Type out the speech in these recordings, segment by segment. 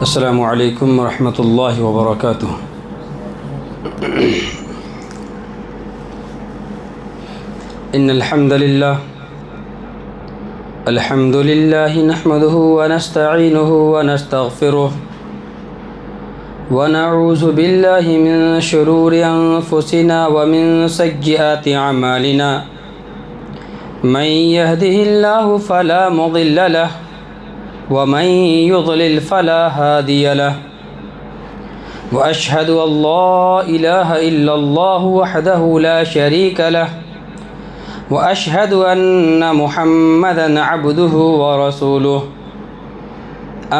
السلام علیکم ورحمۃ اللہ وبرکاتہ۔ ان الحمد للہ نحمده ونستعینه ونستغفره ونعوذ باللہ من شرور انفسنا ومن سیئات اعمالنا من يهده الله فلا مضل له ومن يضلل فلا هادي له وأشهد أن لا إله إلا الله وحده لا شريك له وأشهد أن محمدا عبده ورسوله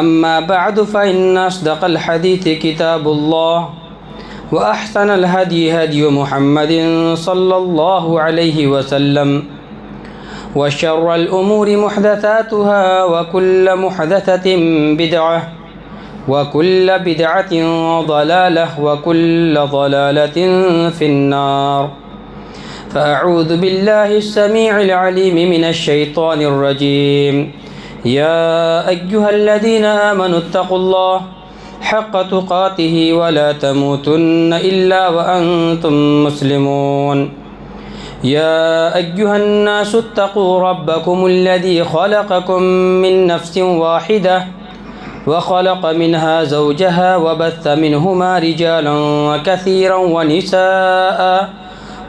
أما بعد فإن أصدق الحديث كتاب الله وأحسن الهدي هدي محمد صلى الله عليه وسلم وشر الأمور محدثاتها وكل محدثة بدعة وكل بدعة ضلالة وكل ضلالة في النار فأعوذ بالله السميع العليم من الشيطان الرجيم يا أيها الذين آمنوا اتقوا الله حق تقاته ولا تموتن إلا وأنتم مسلمون يا أيها الناس اتقوا ربكم الذي خلقكم من نفس واحدة وخلق منها زوجها وبث منهما رجالا كثيرا ونساء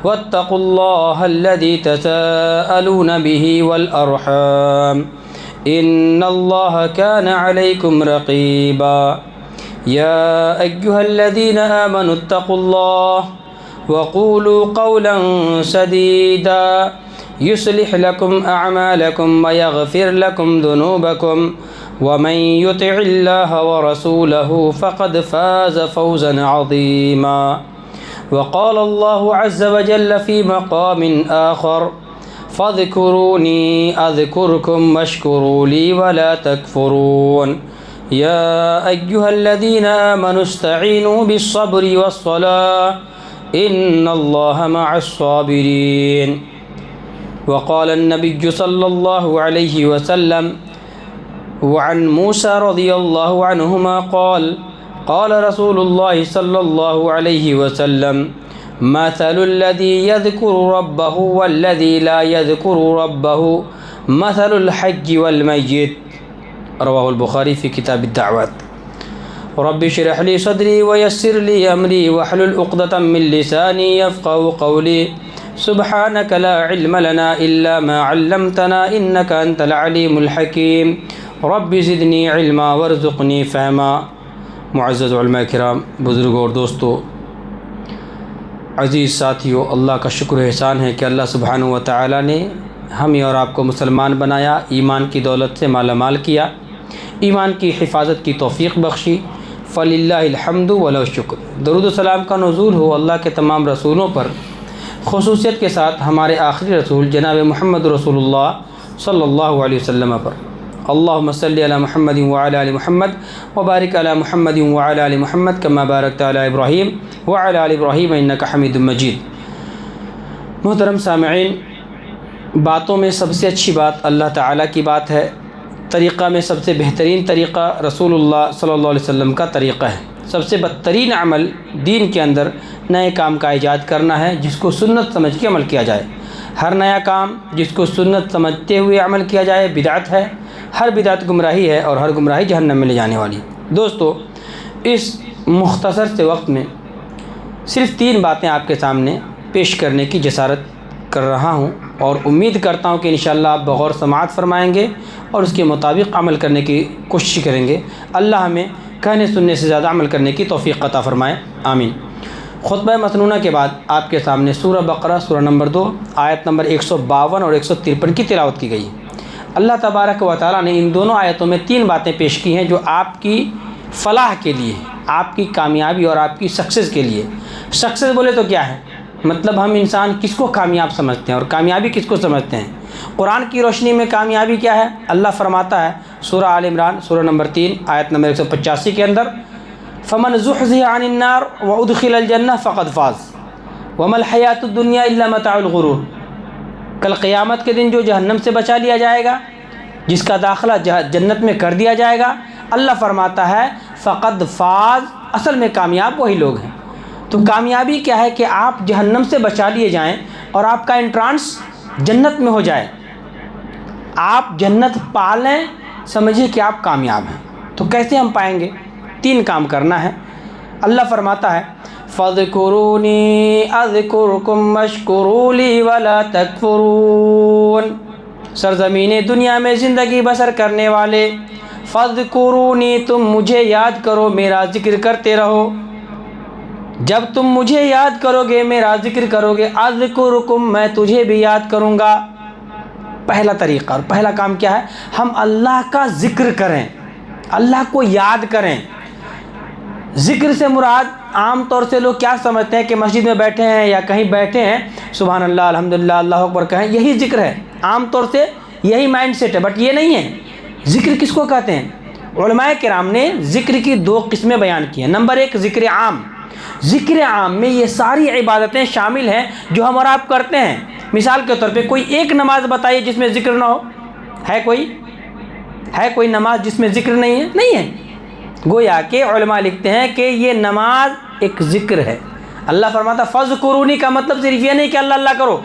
واتقوا الله الذي تساءلون به والأرحام إن الله كان عليكم رقيبا يا أيها الذين آمنوا اتقوا الله وقولوا قولا سديدا يصلح لكم أعمالكم ويغفر لكم ذنوبكم ومن يطع الله ورسوله فقد فاز فوزا عظيما وقال الله عز وجل في مقام آخر فاذكروني أذكركم واشكروا لي ولا تكفرون يا أيها الذين آمنوا استعينوا بالصبر والصلاة إن الله مع الصابرين وقال النبي صلى الله عليه وسلم وعن موسى رضي الله عنهما قال قال رسول الله صلى الله عليه وسلم مثل الذي يذكر ربه والذي لا يذكر ربه مثل الحج والميت رواه البخاري في كتاب الدعوات رب اشرح لي صدري ويسر لي أمري واحلل عقدة من لساني يفقهوا قولي سبحانك لا علم لنا إلا ما علمتنا إنك أنت العليم الحكيم رب زدني علما وارزقني فهما۔ معزز علماء کرام، بزرگوں اور دوستو، عزیز ساتھیو، اللہ کا شکر و احسان ہے کہ اللہ سبحانہ و تعالی نے ہمیں اور آپ کو مسلمان بنایا، ایمان کی دولت سے مالا مال کیا، ایمان کی حفاظت کی توفیق بخشی۔ فللہ الحمد ولہ الشکر۔ درود و سلام کا نزول ہو اللہ کے تمام رسولوں پر، خصوصیت کے ساتھ ہمارے آخری رسول جناب محمد رسول اللہ صلی اللہ علیہ وسلم پر۔ اللہم صلی علی محمد وعلی آل محمد وبارک علی محمد وعلی آل محمد کما بارکت علی ابراہیم وعلی آل ابراہیم انک حمید مجید۔ محترم سامعین، باتوں میں سب سے اچھی بات اللہ تعالیٰ کی بات ہے، طریقہ میں سب سے بہترین طریقہ رسول اللہ صلی اللہ علیہ وسلم کا طریقہ ہے۔ سب سے بدترین عمل دین کے اندر نئے کام کا ایجاد کرنا ہے جس کو سنت سمجھ کے عمل کیا جائے۔ ہر نیا کام جس کو سنت سمجھتے ہوئے عمل کیا جائے بدعت ہے، ہر بدعت گمراہی ہے اور ہر گمراہی جہنم میں لے جانے والی۔ دوستو، اس مختصر سے وقت میں صرف 3 باتیں آپ کے سامنے پیش کرنے کی جسارت کر رہا ہوں اور امید کرتا ہوں کہ انشاءاللہ آپ بغور سماعت فرمائیں گے اور اس کے مطابق عمل کرنے کی کوشش کریں گے۔ اللہ ہمیں کہنے سننے سے زیادہ عمل کرنے کی توفیق عطا فرمائے، آمین۔ خطبہ مسنونہ کے بعد آپ کے سامنے سورہ بقرہ سورہ نمبر 2 آیت نمبر 152 اور 153 کی تلاوت کی گئی۔ اللہ تبارک و تعالیٰ نے ان دونوں آیتوں میں 3 باتیں پیش کی ہیں جو آپ کی فلاح کے لیے، آپ کی کامیابی اور آپ کی سکسیس کے لیے۔ سکسیس بولے تو کیا ہے؟ مطلب ہم انسان کس کو کامیاب سمجھتے ہیں اور کامیابی کس کو سمجھتے ہیں؟ قرآن کی روشنی میں کامیابی کیا ہے؟ اللہ فرماتا ہے سورہ آل عمران سورہ نمبر 3 آیت نمبر 185 کے اندر، فمن زحزح عن النار وادخل الجنہ فقد فاز وما الحیات الدنیا الا متاع الغرور۔ کل قیامت کے دن جو جہنم سے بچا لیا جائے گا، جس کا داخلہ جنت میں کر دیا جائے گا، اللہ فرماتا ہے فقد فاز، اصل میں کامیاب وہی لوگ ہیں۔ تو کامیابی کیا ہے کہ آپ جہنم سے بچا لیے جائیں اور آپ کا انٹرانس جنت میں ہو جائے، آپ جنت پا لیں، سمجھیے کہ آپ کامیاب ہیں۔ تو کیسے ہم پائیں گے؟ 3 کام کرنا ہے۔ اللہ فرماتا ہے فَاذْكُرُونِي أَذْكُرْكُمْ وَاشْكُرُوا لِي وَلَا تَكْفُرُونَ۔ سرزمین دنیا میں زندگی بسر کرنے والے، فَاذْكُرُونِی، تم مجھے یاد کرو، میرا ذکر کرتے رہو۔ جب تم مجھے یاد کرو گے، میرا ذکر کرو گے، اذکرکم، میں تجھے بھی یاد کروں گا۔ پہلا طریقہ اور پہلا کام کیا ہے؟ ہم اللہ کا ذکر کریں، اللہ کو یاد کریں۔ ذکر سے مراد عام طور سے لوگ کیا سمجھتے ہیں کہ مسجد میں بیٹھے ہیں یا کہیں بیٹھے ہیں سبحان اللہ الحمدللہ اللہ اکبر کہیں، یہی ذکر ہے۔ عام طور سے یہی مائنڈ سیٹ ہے، بٹ یہ نہیں ہے۔ ذکر کس کو کہتے ہیں؟ علماء کرام نے ذکر کی 2 قسمیں بیان کی ہیں۔ نمبر 1 ذکر عام۔ ذکر عام میں یہ ساری عبادتیں شامل ہیں جو ہم اور آپ کرتے ہیں۔ مثال کے طور پہ کوئی ایک نماز بتائیے جس میں ذکر نہ ہو، ہے کوئی نماز جس میں ذکر نہیں ہے؟ نہیں ہے۔ گویا کہ علماء لکھتے ہیں کہ یہ نماز ایک ذکر ہے۔ اللہ فرماتا فَاذْكُرُونِی کا مطلب صرف یہ نہیں کہ اللہ اللہ کرو،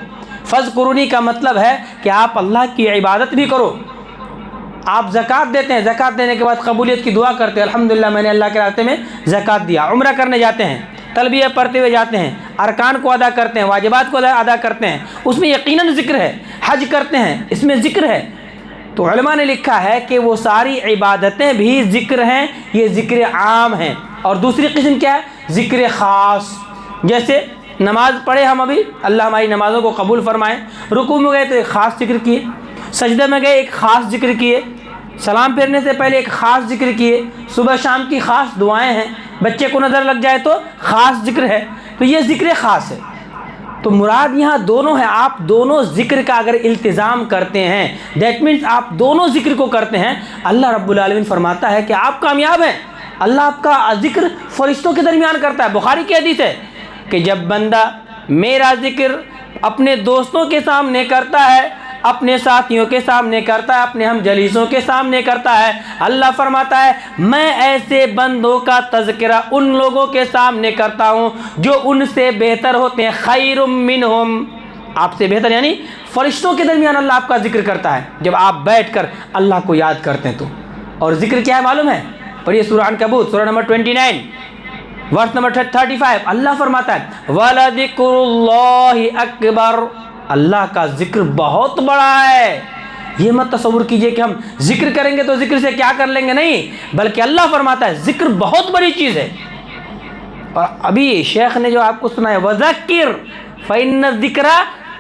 فَاذْكُرُونِی کا مطلب ہے کہ آپ اللہ کی عبادت بھی کرو۔ آپ زکوٰۃ دیتے ہیں، زکوٰۃ دینے کے بعد قبولیت کی دعا کرتے ہیں، الحمدللہ میں نے اللہ کے راستے میں زکوٰۃ دیا۔ عمرہ کرنے جاتے ہیں، تلبیہ پڑھتے ہوئے جاتے ہیں، ارکان کو ادا کرتے ہیں، واجبات کو ادا کرتے ہیں، اس میں یقیناً ذکر ہے۔ حج کرتے ہیں، اس میں ذکر ہے۔ تو علماء نے لکھا ہے کہ وہ ساری عبادتیں بھی ذکر ہیں، یہ ذکر عام ہیں۔ اور دوسری قسم کیا ہے؟ ذکر خاص۔ جیسے نماز پڑھے ہم ابھی، اللہ ہماری نمازوں کو قبول فرمائے، رکوع میں گئے تو ایک خاص ذکر کیے، سجدے میں گئے ایک خاص ذکر کیے، سلام پھیرنے سے پہلے ایک خاص ذکر کیے، صبح شام کی خاص دعائیں ہیں، بچے کو نظر لگ جائے تو خاص ذکر ہے۔ تو یہ ذکر خاص ہے۔ تو مراد یہاں دونوں ہے، آپ دونوں ذکر کا اگر التزام کرتے ہیں، دیٹ مینس آپ دونوں ذکر کو کرتے ہیں، اللہ رب العالمین فرماتا ہے کہ آپ کامیاب ہیں۔ اللہ آپ کا ذکر فرشتوں کے درمیان کرتا ہے۔ بخاری کی حدیث ہے کہ جب بندہ میرا ذکر اپنے دوستوں کے سامنے کرتا ہے، اپنے ساتھیوں کے سامنے کرتا ہے، اپنے ہم جلیسوں کے سامنے کرتا ہے، اللہ فرماتا ہے میں ایسے بندوں کا تذکرہ ان لوگوں کے سامنے کرتا ہوں جو ان سے بہتر ہوتے ہیں، خیر منہم، آپ سے بہتر، یعنی فرشتوں کے درمیان اللہ آپ کا ذکر کرتا ہے جب آپ بیٹھ کر اللہ کو یاد کرتے ہیں تو۔ اور ذکر کیا ہے معلوم ہے؟ پڑھیے سورہ عنکبوت، سورہ نمبر 29 ورس نمبر 35، اللہ فرماتا ہے وَلَذِكْرُ اللَّهِ أَكْبَرُ، اللہ کا ذکر بہت بڑا ہے۔ یہ مت تصور کیجئے کہ ہم ذکر کریں گے تو ذکر سے کیا کر لیں گے، نہیں، بلکہ اللہ فرماتا ہے ذکر بہت بڑی چیز ہے۔ اور ابھی شیخ نے جو آپ کو سنایا وَذَكِّرْ فَإِنَّ الذِّكْرَ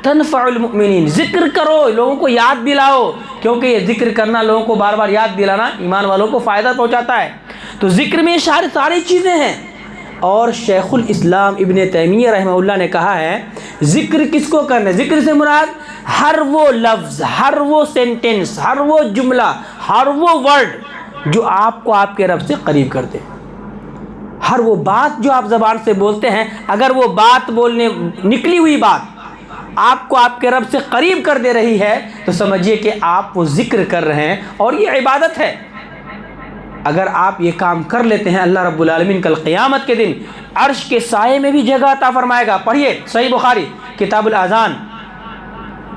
تَنْفَعُ الْمُؤْمِنِينَ، ذکر کرو، لوگوں کو یاد دلاؤ، کیونکہ یہ ذکر کرنا، لوگوں کو بار بار یاد دلانا ایمان والوں کو فائدہ پہنچاتا ہے۔ تو ذکر میں ساری چیزیں ہیں۔ اور شیخ الاسلام ابن تیمیہ رحمہ اللہ نے کہا ہے ذکر کس کو کرنا ہے؟ ذکر سے مراد ہر وہ لفظ، ہر وہ سینٹنس، ہر وہ جملہ، ہر وہ ورڈ جو آپ کو آپ کے رب سے قریب کرتے، ہر وہ بات جو آپ زبان سے بولتے ہیں، اگر وہ بات بولنے نکلی ہوئی بات آپ کو آپ کے رب سے قریب کر دے رہی ہے تو سمجھیے کہ آپ وہ ذکر کر رہے ہیں اور یہ عبادت ہے۔ اگر آپ یہ کام کر لیتے ہیں، اللہ رب العالمین کل قیامت کے دن عرش کے سائے میں بھی جگہ عطا فرمائے گا۔ پڑھیے صحیح بخاری کتاب الاذان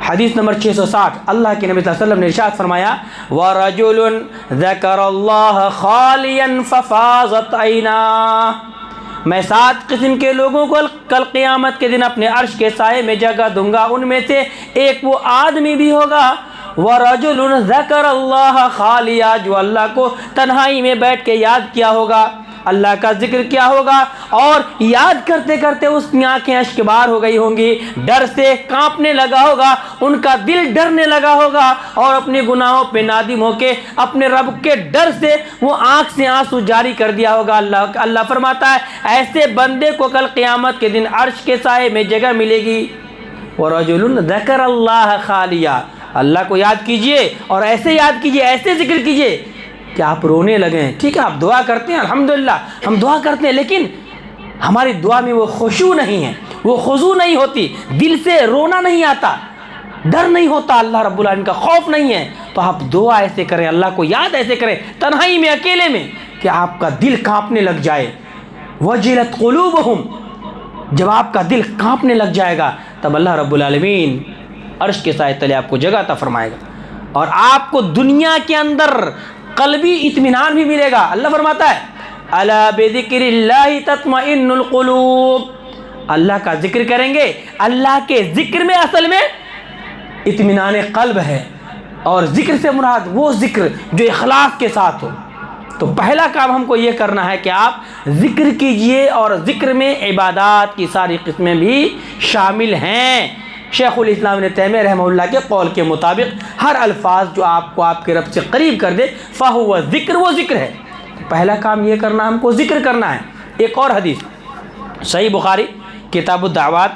حدیث نمبر 660، اللہ کے نبی صلی اللہ علیہ وسلم نے ارشاد فرمایا وَرَجُلٌ ذَكَرَ اللَّهَ خَالِيًا فَفَاضَتْ عَيْنَاهُ، میں 7 قسم کے لوگوں کو کل قیامت کے دن اپنے عرش کے سائے میں جگہ دوں گا، ان میں سے ایک وہ آدمی بھی ہوگا وَرَجُلٌ ذَكَرَ اللَّهَ خَالِيًا، جو اللہ کو تنہائی میں بیٹھ کے یاد کیا ہوگا، اللہ کا ذکر کیا ہوگا، اور یاد کرتے کرتے اس کی آنکھیں اشکبار ہو گئی ہوں گی، ڈر سے کانپنے لگا ہوگا، ان کا دل ڈرنے لگا ہوگا، اور اپنے گناہوں پہ نادم ہو کے اپنے رب کے ڈر سے وہ آنکھ سے آنسو جاری کر دیا ہوگا۔ اللہ فرماتا ہے ایسے بندے کو کل قیامت کے دن عرش کے سائے میں جگہ ملے گی۔ وَرَجُلٌ ذَكَرَ اللَّهَ خَالِيًا، اللہ کو یاد کیجئے اور ایسے یاد کیجئے، ایسے ذکر کیجئے کہ آپ رونے لگیں۔ ٹھیک ہے، آپ دعا کرتے ہیں، الحمدللہ ہم دعا کرتے ہیں، لیکن ہماری دعا میں وہ خشوع نہیں ہے، وہ خضوع نہیں ہوتی، دل سے رونا نہیں آتا، ڈر نہیں ہوتا، اللہ رب العالمین کا خوف نہیں ہے، تو آپ دعا ایسے کریں، اللہ کو یاد ایسے کریں، تنہائی میں، اکیلے میں، کہ آپ کا دل کانپنے لگ جائے. وجلت قلوبہم، جب آپ کا دل کانپنے لگ جائے گا تب اللہ رب العالمین عرش کے سائے تلے آپ کو جگہ عطا فرمائے گا اور آپ کو دنیا کے اندر قلبی اطمینان بھی ملے گا. اللہ فرماتا ہے الا بذکر اللہ تطمئن القلوب، اللہ کا ذکر کریں گے، اللہ کے ذکر میں اصل میں اطمینان قلب ہے. اور ذکر سے مراد وہ ذکر جو اخلاص کے ساتھ ہو. تو پہلا کام ہم کو یہ کرنا ہے کہ آپ ذکر کیجئے، اور ذکر میں عبادات کی ساری قسمیں بھی شامل ہیں. شیخ الاسلام ابن تیمیہ رحمہ اللہ کے قول کے مطابق ہر الفاظ جو آپ کو آپ کے رب سے قریب کر دے فہو ذکر، وہ ذکر ہے. پہلا کام یہ کرنا ہم کو ذکر کرنا ہے. ایک اور حدیث صحیح بخاری کتاب الدعوات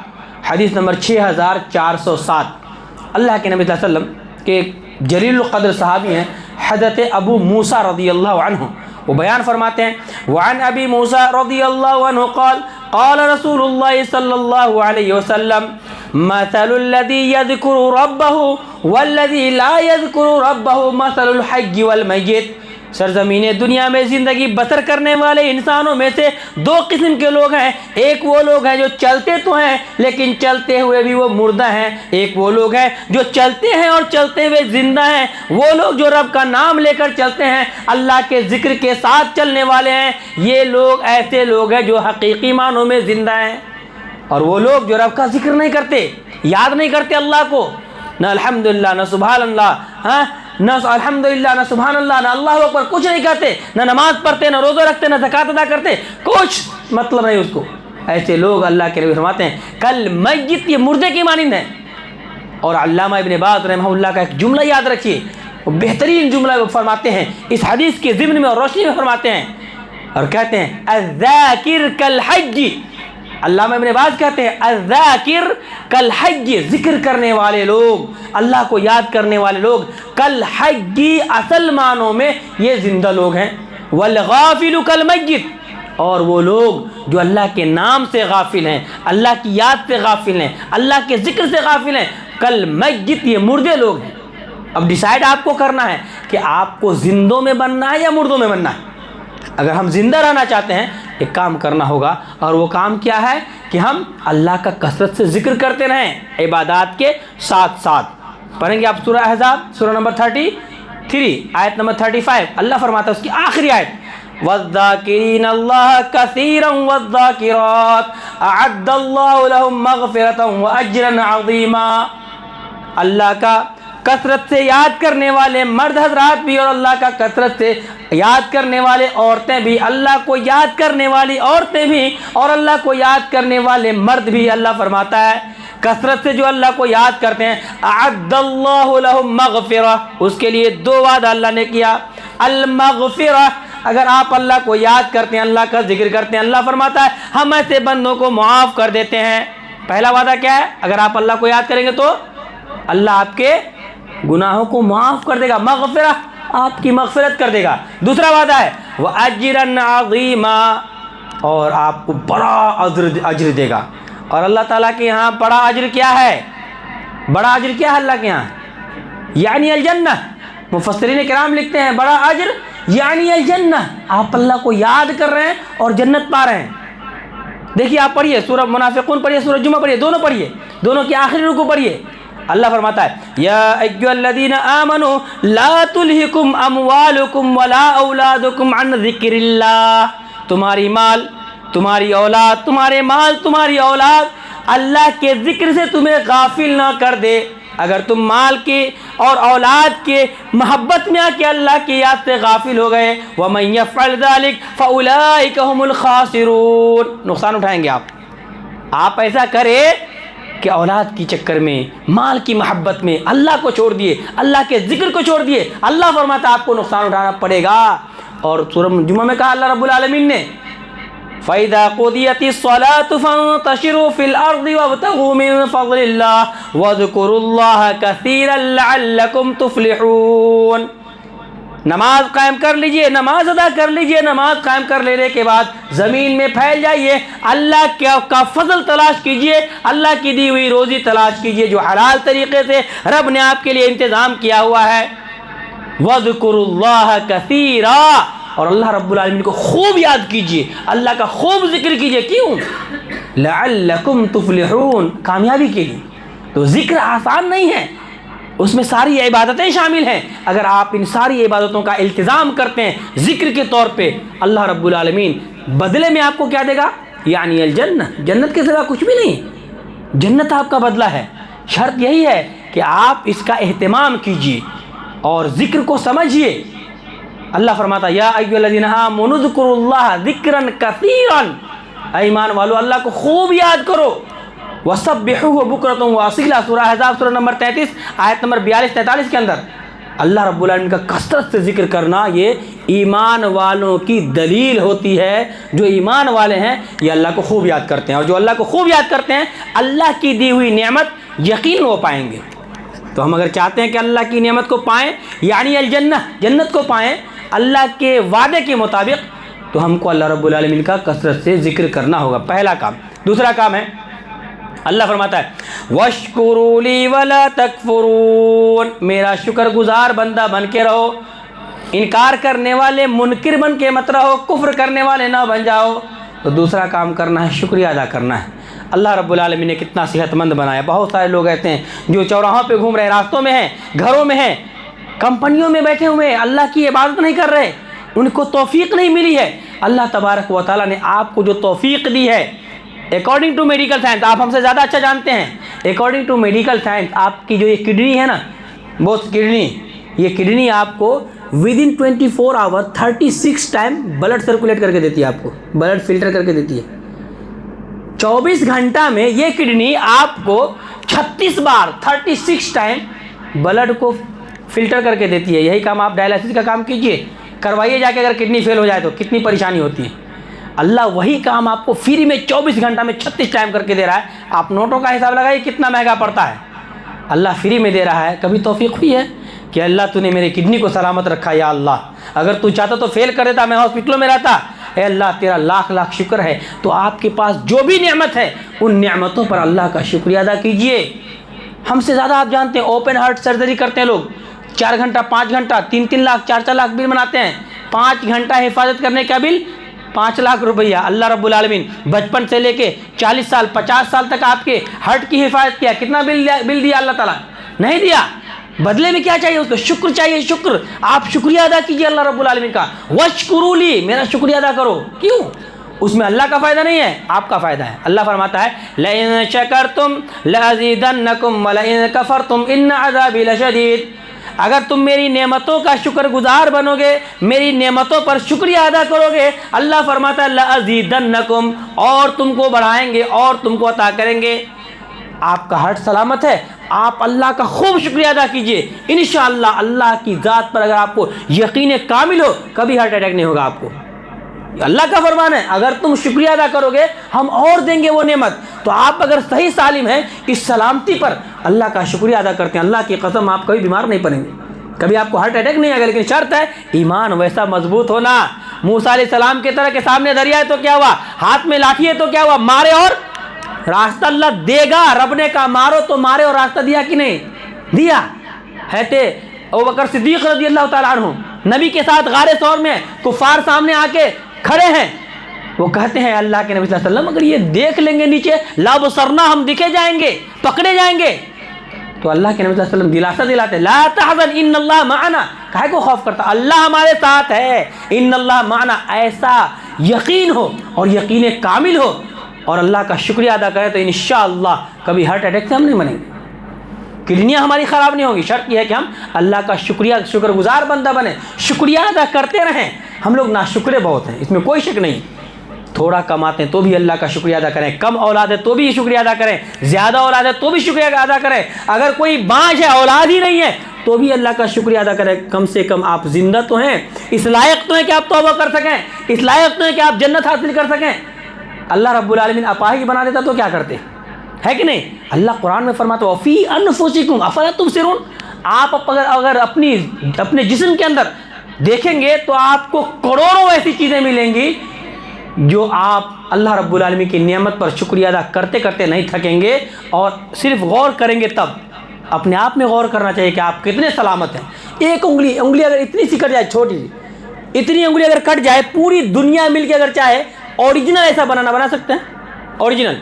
حدیث نمبر 6407، اللہ کے نبی صلی اللہ علیہ وسلم کے جلیل القدر صحابی ہیں حضرت ابو موسیٰ رضی اللہ عنہ، وہ بیان فرماتے ہیں وعن ابی موسیٰ رضی اللہ عنہ قال قال رسول اللہ صلی اللہ علیہ وسلم مثل الذي يذكر ربه والذي لا يذكر ربه مثل الحج والمیت. سرزمین دنیا میں زندگی بسر کرنے والے انسانوں میں سے دو قسم کے لوگ ہیں. ایک وہ لوگ ہیں جو چلتے تو ہیں لیکن چلتے ہوئے بھی وہ مردہ ہیں. ایک وہ لوگ ہیں جو چلتے ہیں اور چلتے ہوئے زندہ ہیں. وہ لوگ جو رب کا نام لے کر چلتے ہیں، اللہ کے ذکر کے ساتھ چلنے والے ہیں، یہ لوگ ایسے لوگ ہیں جو حقیقی معنوں میں زندہ ہیں. اور وہ لوگ جو رب کا ذکر نہیں کرتے، یاد نہیں کرتے اللہ کو، نہ الحمدللہ نہ سبحان اللہ، نہ الحمدللہ نہ سبحان اللہ نہ اللہ اکبر، کچھ نہیں کرتے، نہ نماز پڑھتے، نہ روزہ رکھتے، نہ زکوٰۃ ادا کرتے، کچھ مطلب نہیں اس کو. ایسے لوگ اللہ کے نبی فرماتے ہیں کل میت، یہ مردے کی مانند ہیں. اور علامہ ابن باز رحمہ اللہ کا ایک جملہ یاد رکھیے، وہ بہترین جملہ وہ فرماتے ہیں اس حدیث کے ضمن میں اور روشنی میں فرماتے ہیں اور کہتے ہیں الذاکر کالحج. علامہ ابن باز کہتے ہیں الذاکر کالحج، ذکر کرنے والے لوگ، اللہ کو یاد کرنے والے لوگ، کالحج اصل معنوں میں یہ زندہ لوگ ہیں. والغافل کالمیت، اور وہ لوگ جو اللہ کے نام سے غافل ہیں، اللہ کی یاد سے غافل ہیں، اللہ کے ذکر سے غافل ہیں، کالمیت یہ مردے لوگ ہیں. اب ڈیسائیڈ آپ کو کرنا ہے کہ آپ کو زندوں میں بننا ہے یا مردوں میں بننا ہے. اگر ہم زندہ رہنا چاہتے ہیں ایک کام کرنا ہوگا، اور وہ کام کیا ہے کہ ہم اللہ کا کثرت سے ذکر کرتے رہیں عبادات کے ساتھ ساتھ. پڑھیں گے آپ سورہ احزاب سورہ نمبر 33 آیت نمبر 35. اللہ فرماتا ہے اس کی آخری آیت وَالذَّاكِرِينَ اللَّهَ كَثِيرًا وَالذَّاكِرَاتِ أَعَدَّ اللَّهُ لَهُم مَّغْفِرَةً وَأَجْرًا عَظِيمًا. اللہ کا کثرت سے یاد کرنے والے مرد حضرات بھی اور اللہ کا کثرت سے یاد کرنے والے عورتیں بھی، اللہ کو یاد کرنے والی عورتیں بھی اور اللہ کو یاد کرنے والے مرد بھی. اللہ فرماتا ہے کثرت سے جو اللہ کو یاد کرتے ہیں اعد اللہ لہم مغفرہ، اس کے لیے دو وعدہ اللہ نے کیا. المغفرہ، اگر آپ اللہ کو یاد کرتے ہیں، اللہ کا ذکر کرتے ہیں، اللہ فرماتا ہے ہم ایسے بندوں کو معاف کر دیتے ہیں. پہلا وعدہ کیا ہے؟ اگر آپ اللہ کو یاد کریں گے تو اللہ آپ کے گناہوں کو معاف کر دے گا، مغفرہ آپ کی مغفرت کر دے گا. دوسرا وعدہ ہے وَأَجْرًا عَظِيمًا، اور آپ کو بڑا اجر دے گا. اور اللہ تعالیٰ کے یہاں بڑا اجر کیا ہے؟ بڑا اجر کیا ہے اللہ کے یہاں؟ یعنی الجنہ. مفسرین کرام لکھتے ہیں بڑا اجر یعنی الجنہ، آپ اللہ کو یاد کر رہے ہیں اور جنت پا رہے ہیں. دیکھیے آپ پڑھیے سورہ منافقون پڑھیے، سورہ جمعہ پڑھیے، دونوں پڑھیے، دونوں کی آخری رکوع پڑھیے. اللہ فرماتا ہے یا ایھا الذین آمنوا لا تلہکم اموالکم ولا اولادکم عن ذکر اللہ. تمہاری مال، تمہاری اولاد، تمہارے مال، تمہاری اولاد اللہ کے ذکر سے تمہیں غافل نہ کر دے. اگر تم مال کے اور اولاد کے محبت میں آ کے اللہ کی یاد سے غافل ہو گئے وَمَن يَفْعَلْ ذَلِكَ فَأُولَٰئِكَ هُمُ الْخَاسِرُونَ، نقصان اٹھائیں گے آپ ایسا کرے کہ اولاد کی چکر میں، مال کی محبت میں اللہ کو چھوڑ دیے، اللہ کے ذکر کو چھوڑ دیے. اللہ فرماتا آپ کو نقصان اٹھانا پڑے گا. اور سورہ جمعہ میں کہا اللہ رب العالمین نے فَإِذَا قُضِيَتِ الصَّلَاةُ فَانتَشِرُوا فِي الْأَرْضِ وَابْتَغُوا مِن فَضْلِ اللَّهِ وَاذْكُرُوا اللَّهَ كَثِيرًا لَعَلَّكُمْ تُفْلِحُونَ. نماز قائم کر لیجئے، نماز ادا کر لیجئے. نماز قائم کر لینے کے بعد زمین میں پھیل جائیے، اللہ کا فضل تلاش کیجئے، اللہ کی دی ہوئی روزی تلاش کیجئے جو حلال طریقے سے رب نے آپ کے لیے انتظام کیا ہوا ہے. وَاذْكُرُوا اللَّهَ كَثِيرًا، اور اللہ رب العالمین کو خوب یاد کیجئے، اللہ کا خوب ذکر کیجئے۔ کیوں؟ لعلکم تفلحون، کامیابی کے لیے۔ تو ذکر آسان نہیں ہے، اس میں ساری عبادتیں شامل ہیں۔ اگر آپ ان ساری عبادتوں کا التزام کرتے ہیں ذکر کے طور پہ، اللہ رب العالمین بدلے میں آپ کو کیا دے گا؟ یعنی الجنہ، جنت کے سوا کچھ بھی نہیں، جنت آپ کا بدلہ ہے۔ شرط یہی ہے کہ آپ اس کا اہتمام کیجئے اور ذکر کو سمجھیے۔ اللہ فرماتا ہے یا ایھا الذین آمنوا اذکروا اللہ ذکرا کثیرا، اے ایمان والو اللہ کو خوب یاد کرو۔ وسبحوہ بکرۃ واصیلا، سورہ احزاب سورہ نمبر 33 آیت نمبر 42-43 کے اندر اللہ رب العالمین کا کثرت سے ذکر کرنا یہ ایمان والوں کی دلیل ہوتی ہے۔ جو ایمان والے ہیں یہ اللہ کو خوب یاد کرتے ہیں، اور جو اللہ کو خوب یاد کرتے ہیں اللہ کی دی ہوئی نعمت یقین وہ پائیں گے۔ تو ہم اگر چاہتے ہیں کہ اللہ کی نعمت کو پائیں یعنی الجنہ، جنت کو پائیں اللہ کے وعدے کے مطابق، تو ہم کو اللہ رب العالمین کا کثرت سے ذکر کرنا ہوگا، پہلا کام۔ دوسرا کام ہے اللہ فرماتا ہے وَاشْكُرُوا لِي وَلَا تَكْفُرُونَ، میرا شکر گزار بندہ بن کے رہو، انکار کرنے والے منکر بن کے مت رہو، کفر کرنے والے نہ بن جاؤ۔ تو دوسرا کام کرنا ہے، شکریہ ادا کرنا ہے۔ اللہ رب العالمین نے کتنا صحت مند بنایا۔ بہت سارے لوگ ایسے ہیں جو چوراہوں پہ گھوم رہے، راستوں میں ہیں، گھروں میں ہیں، کمپنیوں میں بیٹھے ہوئے، اللہ کی عبادت نہیں کر رہے، ان کو توفیق نہیں ملی ہے۔ اللہ تبارک و تعالیٰ نے آپ کو جو توفیق دی ہے، اکارڈنگ ٹو میڈیکل سائنس، آپ ہم سے زیادہ اچھا جانتے ہیں، اکارڈنگ ٹو میڈیکل سائنس آپ کی جو یہ کڈنی ہے نا، وہ کڈنی، یہ کڈنی آپ کو within 24 hour 36 time blood circulate کر کے دیتی ہے، آپ کو بلڈ فلٹر کر کے دیتی ہے۔ 24 گھنٹہ میں یہ کڈنی آپ کو 36 بار 36 ٹائم بلڈ کو فلٹر کر کے دیتی ہے۔ یہی کام آپ ڈائلسس کا کام کیجئے، کروائیے جا کے، اگر کڈنی فیل ہو جائے تو کتنی پریشانی ہوتی ہے۔ اللہ وہی کام آپ کو فری میں 24 گھنٹہ میں 36 ٹائم کر کے دے رہا ہے۔ آپ نوٹوں کا حساب لگائیے کتنا مہنگا پڑتا ہے، اللہ فری میں دے رہا ہے۔ کبھی توفیق ہوئی ہے کہ اللہ تو نے میرے کڈنی کو سلامت رکھا، یا اللہ اگر تو چاہتا تو فیل کر دیتا، میں ہاسپٹلوں میں رہتا۔ اے اللہ تیرا لاکھ لاکھ شکر ہے۔ تو آپ کے پاس جو بھی نعمت ہے ان نعمتوں پر اللہ کا شکریہ ادا کیجئے۔ ہم سے زیادہ آپ جانتے ہیں اوپن ہارٹ سرجری کرتے ہیں لوگ، 4 گھنٹہ 5 گھنٹہ 3 لاکھ 4 لاکھ بل بناتے ہیں۔ 5 گھنٹہ حفاظت کرنے کا بل 5 لاکھ روپیہ۔ اللہ رب العالمین بچپن سے لے کے 40 سال 50 سال تک آپ کے ہارٹ کی حفاظت کیا، کتنا بل دیا اللہ تعالیٰ؟ نہیں دیا۔ بدلے میں کیا چاہیے اس کو؟ شکر چاہیے، شکر۔ آپ شکریہ ادا کیجئے اللہ رب العالمین کا۔ وَاشْكُرُوا لِي، میرا شکریہ ادا کرو۔ کیوں؟ اس میں اللہ کا فائدہ نہیں ہے، آپ کا فائدہ ہے۔ اللہ فرماتا ہے لَئِن شَكَرْتُمْ لَأَزِيدَنَّكُمْ وَلَئِن كَفَرْتُمْ إِنَّ عَذَابِي لَشَدِيدٌ، اگر تم میری نعمتوں کا شکر گزار بنو گے، میری نعمتوں پر شکریہ ادا کرو گے، اللہ فرماتا ہے لَأَزِيدَنَّكُمْ، اور تم کو بڑھائیں گے اور تم کو عطا کریں گے۔ آپ کا ہارٹ سلامت ہے، آپ اللہ کا خوب شکریہ ادا کیجئے، انشاءاللہ اللہ کی ذات پر اگر آپ کو یقین کامل ہو کبھی ہارٹ اٹیک نہیں ہوگا آپ کو۔ اللہ کا فرمان ہے اگر تم شکریہ ادا کرو گے ہم اور دیں گے وہ نعمت۔ تو آپ اگر صحیح سالم ہیں، اس سلامتی پر اللہ کا شکریہ ادا کرتے ہیں، اللہ کی قسم آپ کبھی بیمار نہیں پڑیں گے، کبھی آپ کو ہارٹ اٹیک نہیں آئے گا۔ لیکن شرط ہے ایمان ویسا مضبوط ہونا۔ موسیٰ علیہ السلام کے طرح کے سامنے دریا ہے تو کیا ہوا، ہاتھ میں لاٹھی ہے تو کیا ہوا، مارے اور راستہ اللہ دے گا۔ رب نے کہا مارو تو مارے، اور راستہ دیا کہ نہیں دیا؟ ہے تھے ابوبکر صدیق رضی اللہ تعالیٰ عنہ نبی کے ساتھ غار ثور میں، کفار سامنے آ کے کھڑے ہیں، وہ کہتے ہیں اللہ کے نبی صلی اللہ علیہ وسلم اگر یہ دیکھ لیں گے نیچے لابصرنا، ہم دکھے جائیں گے، پکڑے جائیں گے۔ تو اللہ کے نبی صلی اللہ علیہ وسلم دلاسا دلاتے لا تحزن ان اللہ معنا، کہے کو خوف کرتا، اللہ ہمارے ساتھ ہے، ان اللہ معنا، ایسا یقین ہو اور یقین کامل ہو اور اللہ کا شکریہ ادا کرے تو انشاءاللہ کبھی ہارٹ اٹیک سے ہم نہیں مریں گے، کڈنیاں ہماری خراب نہیں ہوگی۔ شرط یہ ہے کہ ہم اللہ کا شکر گزار بندہ بنیں، شکریہ ادا کرتے رہیں۔ ہم لوگ ناشکرے بہت ہیں، اس میں کوئی شک نہیں۔ تھوڑا کماتے ہیں تو بھی اللہ کا شکریہ ادا کریں، کم اولاد ہے تو بھی شکریہ ادا کریں، زیادہ اولاد ہے تو بھی شکریہ ادا کریں، اگر کوئی بانجھ ہے اولاد ہی نہیں ہے تو بھی اللہ کا شکریہ ادا کریں۔ کم سے کم آپ زندہ تو ہیں، اس لائق تو ہیں کہ آپ توبہ کر سکیں، اس لائق تو ہیں کہ آپ جنت حاصل کر سکیں۔ اللہ رب العالمین اپاہج بنا دیتا تو کیا کرتے، ہے کہ نہیں؟ اللہ قرآن میں فرماتا ہے فی انفسکم افلا تبصرون، آپ اگر اپنے جسم کے اندر دیکھیں گے تو آپ کو کروڑوں ایسی چیزیں ملیں گی جو آپ اللہ رب العالمین کی نعمت پر شکریہ ادا کرتے کرتے نہیں تھکیں گے، اور صرف غور کریں گے تب۔ اپنے آپ میں غور کرنا چاہیے کہ آپ کتنے سلامت ہیں۔ ایک انگلی اگر اتنی سی کٹ جائے چھوٹی سی، اتنی انگلی اگر کٹ جائے پوری دنیا مل کے اگر چاہے اوریجنل ایسا بنا سکتے ہیں؟ اوریجنل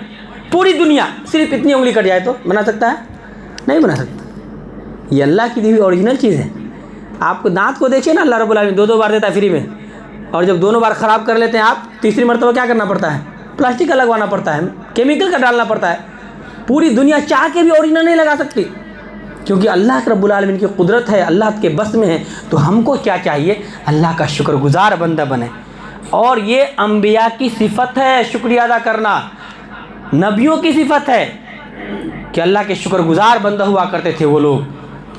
پوری دنیا صرف اتنی انگلی کٹ جائے تو بنا سکتا ہے؟ نہیں بنا سکتا۔ یہ اللہ کی دی ہوئی اوریجنل چیز ہے۔ آپ کو دانت کو دیکھیے نا، اللہ رب العالمین دو بار دیتا ہے فری میں، اور جب دونوں بار خراب کر لیتے ہیں آپ، تیسری مرتبہ کیا کرنا پڑتا ہے؟ پلاسٹک کا لگوانا پڑتا ہے، کیمیکل کا ڈالنا پڑتا ہے۔ پوری دنیا چاہ کے بھی اوریجنل نہیں لگا سکتی، کیونکہ اللہ رب العالمین کی قدرت ہے، اللہ کے بس میں ہے۔ تو ہم کو کیا چاہیے؟ اللہ کا شکر گزار بندہ بنے۔ اور یہ انبیاء کی صفت ہے شکریہ ادا کرنا، نبیوں کی صفت ہے کہ اللہ کے شکر گزار بندہ ہوا کرتے تھے وہ لوگ۔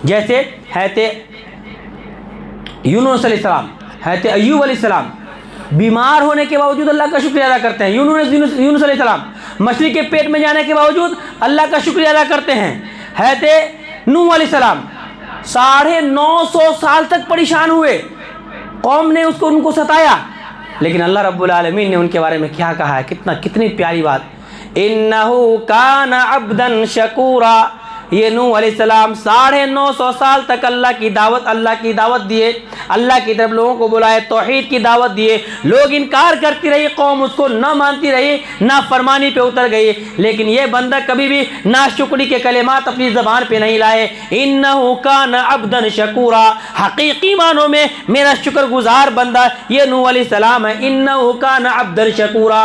جیسے حضرت یونس علیہ السلام، حضرت ایوب علیہ السلام بیمار ہونے کے باوجود اللہ کا شکریہ ادا کرتے ہیں۔ یونس علیہ السلام مچھلی کے پیٹ میں جانے کے باوجود اللہ کا شکریہ ادا کرتے ہیں۔ حضرت نوح علیہ السلام 950 سال تک پریشان ہوئے، قوم نے ان کو ستایا، لیکن اللہ رب العالمین نے ان کے بارے میں کیا کہا ہے؟ کتنی پیاری بات، انہو کان عبدا شکورا۔ یہ نوح علیہ السلام 950 سال تک اللہ کی دعوت دیے، اللہ کی طرف لوگوں کو بلائے، توحید کی دعوت دیے، لوگ انکار کرتی رہی، قوم اس کو نہ مانتی رہی، نہ فرمانی پہ اتر گئی، لیکن یہ بندہ کبھی بھی ناشکری کے کلمات اپنی زبان پہ نہیں لائے۔ انہو کان عبدا شکورا، حقیقی معنوں میں میرا شکر گزار بندہ یہ نوح علیہ السلام ہے۔ انہو کان عبدا شکورا۔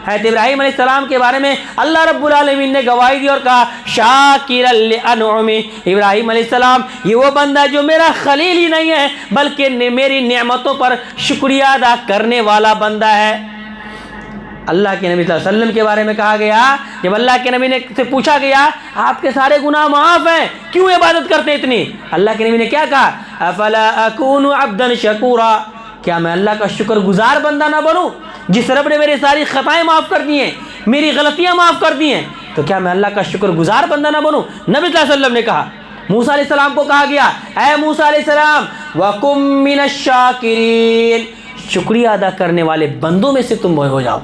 حضرت ابراہیم علیہ السلام کے بارے میں اللہ رب العالمین نے گواہی دی اور کہا شاکرا لانعمہ، ابراہیم علیہ السلام یہ وہ بندہ جو میرا خلیل ہی نہیں ہے بلکہ میری نعمتوں پر شکریہ ادا کرنے والا بندہ ہے۔ اللہ کے نبی صلی اللہ علیہ وسلم کے بارے میں کہا گیا، جب اللہ کے نبی نے سے پوچھا گیا آپ کے سارے گناہ معاف ہیں، کیوں عبادت کرتے اتنی؟ اللہ کے نبی نے کیا کہا؟ افلا اکون عبدا شکورا، کیا میں اللہ کا شکر گزار بندہ نہ بنوں؟ جس رب نے میری ساری خطائیں معاف کر دی ہیں، میری غلطیاں معاف کر دی ہیں، تو کیا میں اللہ کا شکر گزار بندہ نہ بنوں؟ نبی صلی اللہ علیہ وسلم نے کہا۔ موسیٰ علیہ السلام کو کہا گیا اے موسیٰ علیہ السلام وَقُم مِّنَ الشَّاكِرِينَ، شکریہ ادا کرنے والے بندوں میں سے تم ہو جاؤ۔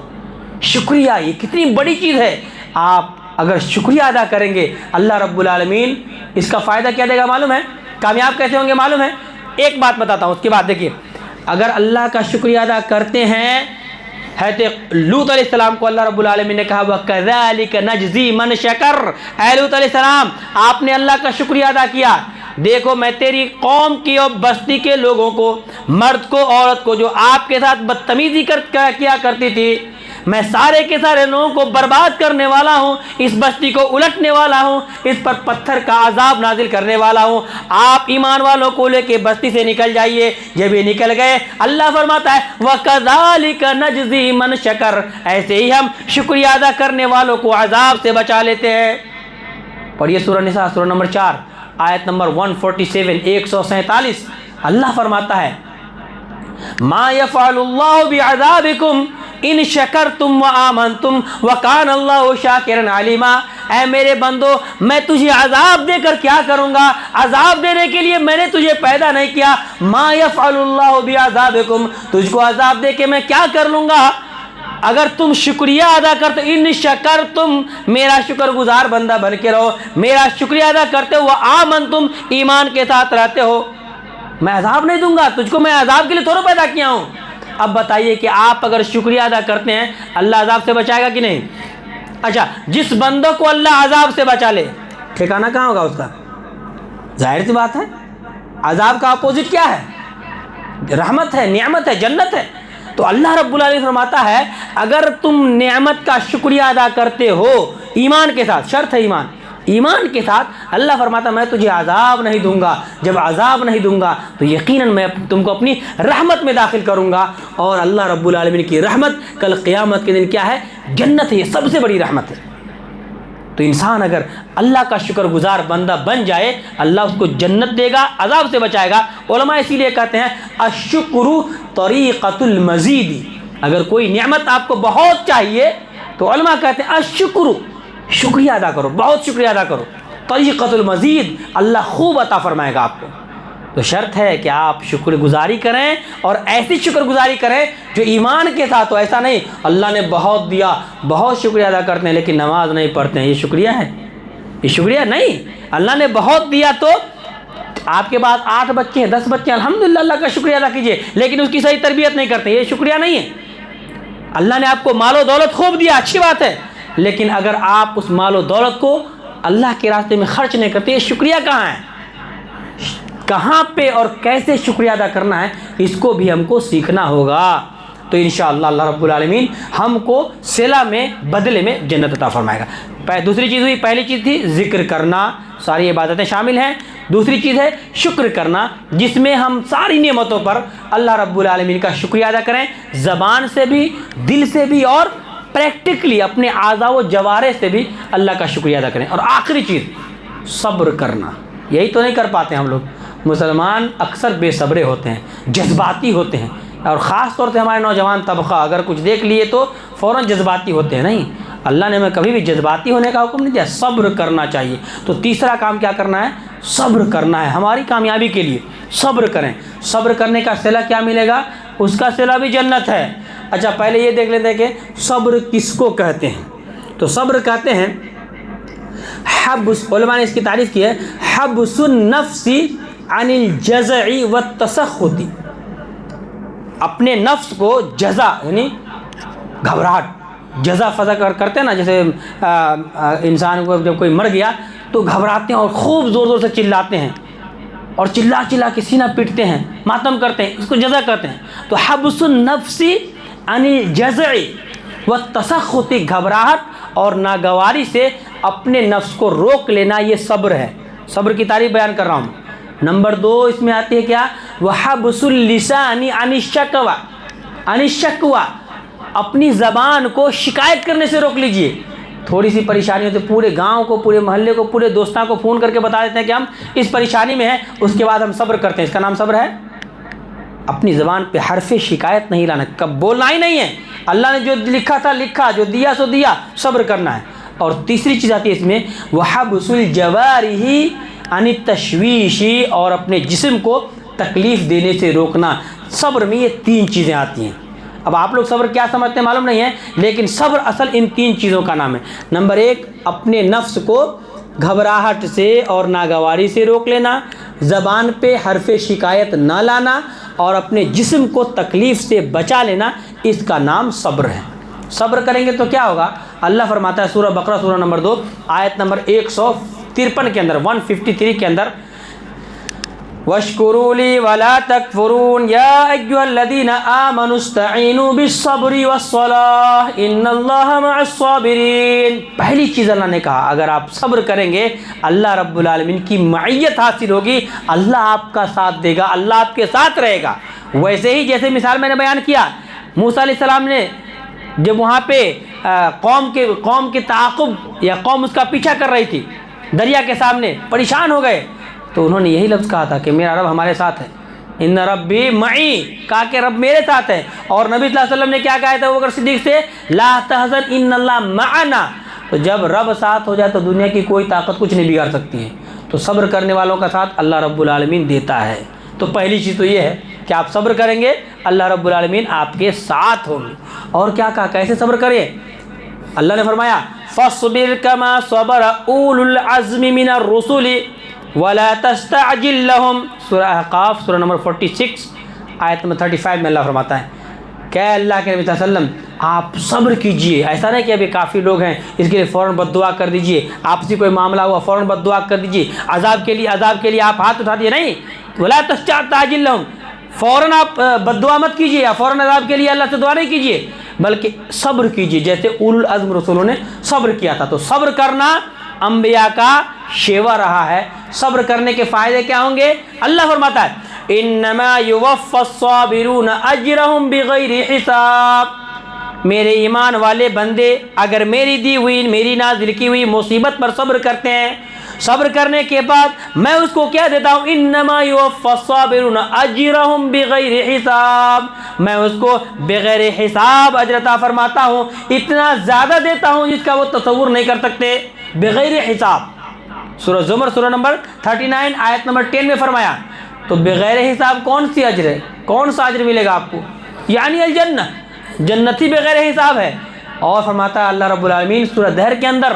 شکریہ یہ کتنی بڑی چیز ہے، آپ اگر شکریہ ادا کریں گے اللہ رب العالمین اس کا فائدہ کیا دے گا معلوم ہے؟ کامیاب کیسے ہوں گے معلوم ہے؟ ایک بات بتاتا ہوں، اس کے بعد دیکھیے، اگر اللہ کا شکریہ ادا کرتے ہیں، حضرت لوط علیہ السلام کو اللہ رب العالمین نے کہا وَكَذَلِكَ نَجْزِي مَنْ شَكَرَ، اے لوط علیہ السلام آپ نے اللہ کا شکریہ ادا کیا، دیکھو میں تیری قوم کی اور بستی کے لوگوں کو، مرد کو عورت کو، جو آپ کے ساتھ بدتمیزی کیا کرتی تھی، میں سارے کے سارے لوگوں کو برباد کرنے والا ہوں، اس بستی کو الٹنے والا ہوں، اس پر پتھر کا عذاب نازل کرنے والا ہوں، آپ ایمان والوں کو لے کے بستی سے نکل جائیے۔ جب یہ نکل گئے اللہ فرماتا ہے وَكَذَلِكَ نَجْزِي مَنْ شَكَرَ، ایسے ہی ہم شکریہ ادا کرنے والوں کو عذاب سے بچا لیتے ہیں۔ پڑھیے سورہ نساء سورہ نمبر 4 آیت نمبر 147 147، اللہ فرماتا ہے مَا يَفْعَلُ اللَّهُ بِعَذَابِكُمْ ان شکرتم وآمنتم وکان اللہ شاکرا علیما، اے میرے بندو میں تجھے عذاب دے کر کیا کروں گا؟ عذاب دینے کے لیے میں نے تجھے پیدا نہیں کیا۔ ما یفعل اللہ بعذابکم، تجھ کو عذاب دے کے میں کیا کر لوں گا؟ اگر تم شکریہ ادا کرتے، ان شکرتم میرا شکر گزار بندہ بن کے رہو، میرا شکریہ ادا کرتے ہو، آمنتم ایمان کے ساتھ رہتے ہو، میں عذاب نہیں دوں گا تجھ کو، میں عذاب کے لیے تھوڑا پیدا کیا ہوں۔ اب بتائیے کہ آپ اگر شکریہ ادا کرتے ہیں اللہ عذاب سے بچائے گا کہ نہیں؟ اچھا جس بندوں کو اللہ عذاب سے بچا لے ٹھکانہ کہاں ہوگا اس کا؟ ظاہر سی بات ہے، عذاب کا اپوزٹ کیا ہے؟ رحمت ہے، نعمت ہے، جنت ہے۔ تو اللہ رب العالمین فرماتا ہے اگر تم نعمت کا شکریہ ادا کرتے ہو ایمان کے ساتھ، شرط ہے ایمان کے ساتھ، اللہ فرماتا میں تجھے عذاب نہیں دوں گا، جب عذاب نہیں دوں گا تو یقیناً میں تم کو اپنی رحمت میں داخل کروں گا، اور اللہ رب العالمین کی رحمت کل قیامت کے دن کیا ہے؟ جنت ہے، یہ سب سے بڑی رحمت ہے۔ تو انسان اگر اللہ کا شکر گزار بندہ بن جائے اللہ اس کو جنت دے گا، عذاب سے بچائے گا۔ علماء اسی لیے کہتے ہیں الشکر طریقۃ المزید، اگر کوئی نعمت آپ کو بہت چاہیے تو علماء کہتے ہیں الشکر، شکریہ ادا کرو، بہت شکریہ ادا کرو، طریقۃ المزید، اللہ خوب عطا فرمائے گا آپ کو۔ تو شرط ہے کہ آپ شکر گزاری کریں، اور ایسی شکر گزاری کریں جو ایمان کے ساتھ ہو۔ ایسا نہیں اللہ نے بہت دیا، بہت شکریہ ادا کرتے ہیں لیکن نماز نہیں پڑھتے ہیں، یہ شکریہ ہے؟ یہ شکریہ نہیں۔ اللہ نے بہت دیا تو آپ کے پاس 8 بچے ہیں 10 بچے ہیں، الحمدللہ اللہ کا شکریہ ادا کیجیے، لیکن اس کی صحیح تربیت نہیں کرتے، یہ شکریہ نہیں ہے۔ اللہ نے آپ کو مال و دولت خوب دیا، اچھی بات ہے، لیکن اگر آپ اس مال و دولت کو اللہ کے راستے میں خرچ نہیں کرتے، یہ شکریہ کہاں ہے؟ کہاں پہ اور کیسے شکریہ ادا کرنا ہے، اس کو بھی ہم کو سیکھنا ہوگا۔ تو انشاءاللہ اللہ رب العالمین ہم کو صلہ میں بدلے میں جنت عطا فرمائے گا۔ دوسری چیز ہوئی، پہلی چیز تھی ذکر کرنا، ساری عبادتیں شامل ہیں۔ دوسری چیز ہے شکر کرنا، جس میں ہم ساری نعمتوں پر اللہ رب العالمین کا شکریہ ادا کریں، زبان سے بھی، دل سے بھی، اور پریکٹیکلی اپنے اعضاء و جوارح سے بھی اللہ کا شکریہ ادا کریں۔ اور آخری چیز صبر کرنا، یہی تو نہیں کر پاتے ہم لوگ۔ مسلمان اکثر بے صبرے ہوتے ہیں، جذباتی ہوتے ہیں، اور خاص طور سے ہمارے نوجوان طبقہ اگر کچھ دیکھ لیے تو فوراً جذباتی ہوتے ہیں۔ نہیں، اللہ نے ہمیں کبھی بھی جذباتی ہونے کا حکم نہیں دیا، صبر کرنا چاہیے۔ تو تیسرا کام کیا کرنا ہے؟ صبر کرنا ہے ہماری کامیابی کے لیے۔ صبر کریں، صبر کرنے کا صلہ کیا ملے گا؟ اس کا صلہ بھی جنت ہے۔ اچھا پہلے یہ دیکھ لیتے ہیں کہ صبر کس کو کہتے ہیں۔ تو صبر کہتے ہیں حبس، علماء نے اس کی تعریف کی ہے، حبس النفس عن الجزع والتسخط، اپنے نفس کو جزع یعنی گھبراہٹ، جزع فضا کرتے ہیں نا، جیسے انسان کو جب کوئی مر گیا تو گھبراتے ہیں اور خوب زور زور سے چلاتے ہیں اور چلا چلا کے سینہ پیٹتے ہیں، ماتم کرتے ہیں، اس کو جزع کہتے ہیں۔ تو حبس النفس عن الجزع والتسخط، گھبراہٹ اور ناگواری سے اپنے نفس کو روک لینا، یہ صبر ہے۔ صبر کی تعریف بیان کر رہا ہوں۔ نمبر 2 اس میں آتی ہے کیا؟ وحبس اللسان عن الشکوى، عن الشکوى، اپنی زبان کو شکایت کرنے سے روک لیجئے۔ تھوڑی سی پریشانی ہوتی ہے، پورے گاؤں کو، پورے محلے کو، پورے دوستوں کو فون کر کے بتا دیتے ہیں کہ ہم اس پریشانی میں ہیں، اس کے بعد ہم صبر کرتے ہیں، اس کا نام صبر ہے؟ اپنی زبان پہ حرف شکایت نہیں لانا، کب بولنا ہی نہیں ہے، اللہ نے جو لکھا تھا لکھا، جو دیا سو دیا، صبر کرنا ہے۔ اور تیسری چیز آتی ہے اس میں وحبس الجوارح عن التشویش، اور اپنے جسم کو تکلیف دینے سے روکنا۔ صبر میں یہ 3 چیزیں آتی ہیں۔ اب آپ لوگ صبر کیا سمجھتے ہیں معلوم نہیں ہے، لیکن صبر اصل ان 3 چیزوں کا نام ہے۔ نمبر 1 اپنے نفس کو گھبراہٹ سے اور ناگواری سے روک لینا، زبان پہ حرف شکایت نہ لانا، اور اپنے جسم کو تکلیف سے بچا لینا، اس کا نام صبر ہے۔ صبر کریں گے تو کیا ہوگا؟ اللہ فرماتا ہے سورہ بقرہ سورہ نمبر 2 آیت نمبر 153 کے اندر، 153 کے اندر، وَاشْكُرُوا لِي وَلَا تَكْفُرُونَ يَا أَيُّهَا الَّذِينَ آمَنُوا اسْتَعِينُوا بِالصَّبْرِ وَالصَّلَاةِ إِنَّ اللَّهَ مَعَ الصَّابِرِينَ۔ پہلی چیز اللہ نے کہا، اگر آپ صبر کریں گے اللہ رب العالمین کی معیت حاصل ہوگی، اللہ آپ کا ساتھ دے گا، اللہ آپ کے ساتھ رہے گا۔ ویسے ہی جیسے مثال میں نے بیان کیا، موسیٰ علیہ السلام نے جب وہاں پہ قوم کے تعاقب یا قوم اس کا پیچھا کر رہی تھی، دریا کے سامنے پریشان ہو گئے، تو انہوں نے یہی لفظ کہا تھا کہ میرا رب ہمارے ساتھ ہے، ان ربی معی، کہا کہ رب میرے ساتھ ہے۔ اور نبی صلی اللہ علیہ وسلم نے کیا کہا تھا ابوبکر صدیق سے؟ لا تحزن ان اللہ معنا۔ تو جب رب ساتھ ہو جائے تو دنیا کی کوئی طاقت کچھ نہیں بگاڑ سکتی ہے۔ تو صبر کرنے والوں کا ساتھ اللہ رب العالمین دیتا ہے۔ تو پہلی چیز تو یہ ہے کہ آپ صبر کریں گے اللہ رب العالمین آپ کے ساتھ ہوں گے۔ اور کیا کہا، کیسے صبر کریں؟ اللہ نے فرمایا فَاصْبِرْ كَمَا صَبَرَ أُولُو الْعَزْمِ مِنَ الرُّسُلِ وَلَا تَسْتَعْجِلْ لَهُمْ، سورہ احقاف سورہ نمبر 46 آیت نمبر 35 میں اللہ فرماتا ہے کہ اللہ کے نبی صلی اللہ علیہ وسلم آپ صبر کیجئے۔ ایسا نہیں کہ ابھی کافی لوگ ہیں اس کے لیے فوراً بد دعا کر دیجئے، آپسی کوئی معاملہ ہوا فوراً بد دعا کر دیجئے، عذاب کے لیے آپ ہاتھ اٹھا دیجئے، نہیں، وَلَا تَسْتَعْجِلْ لَهُمْ، فوراً آپ بد دعا مت کیجئے یا فوراً عذاب کے لیے اللہ سے دعا نہیں کیجئے، بلکہ صبر کیجئے جیسے اولو العزم رسولوں نے صبر کیا تھا۔ تو صبر کرنا انبیاء کا شیوا رہا ہے۔ صبر کرنے کے فائدے کیا ہوں گے؟ اللہ فرماتا ہے انما یوفی الصابرون اجرهم بغیر حساب، میرے ایمان والے بندے اگر میری دی ہوئی، میری نازل کی ہوئی مصیبت پر صبر کرتے ہیں، صبر کرنے کے بعد میں اس کو کیا دیتا ہوں؟ انما یوفی الصابرون اجرهم بغیر حساب، میں اس کو بغیر حساب اجر عطا فرماتا ہوں، اتنا زیادہ دیتا ہوں جس کا وہ تصور نہیں کر سکتے، بغیر حساب۔ سورہ زمر سورہ نمبر 39 آیت نمبر 10 میں فرمایا۔ تو بغیر حساب کون سی اجر ہے؟ کون سا اجر ملے گا آپ کو؟ یعنی الجنہ، جنتی بغیر حساب ہے۔ اور فرماتا ہے اللہ رب العالمین سورہ دہر کے اندر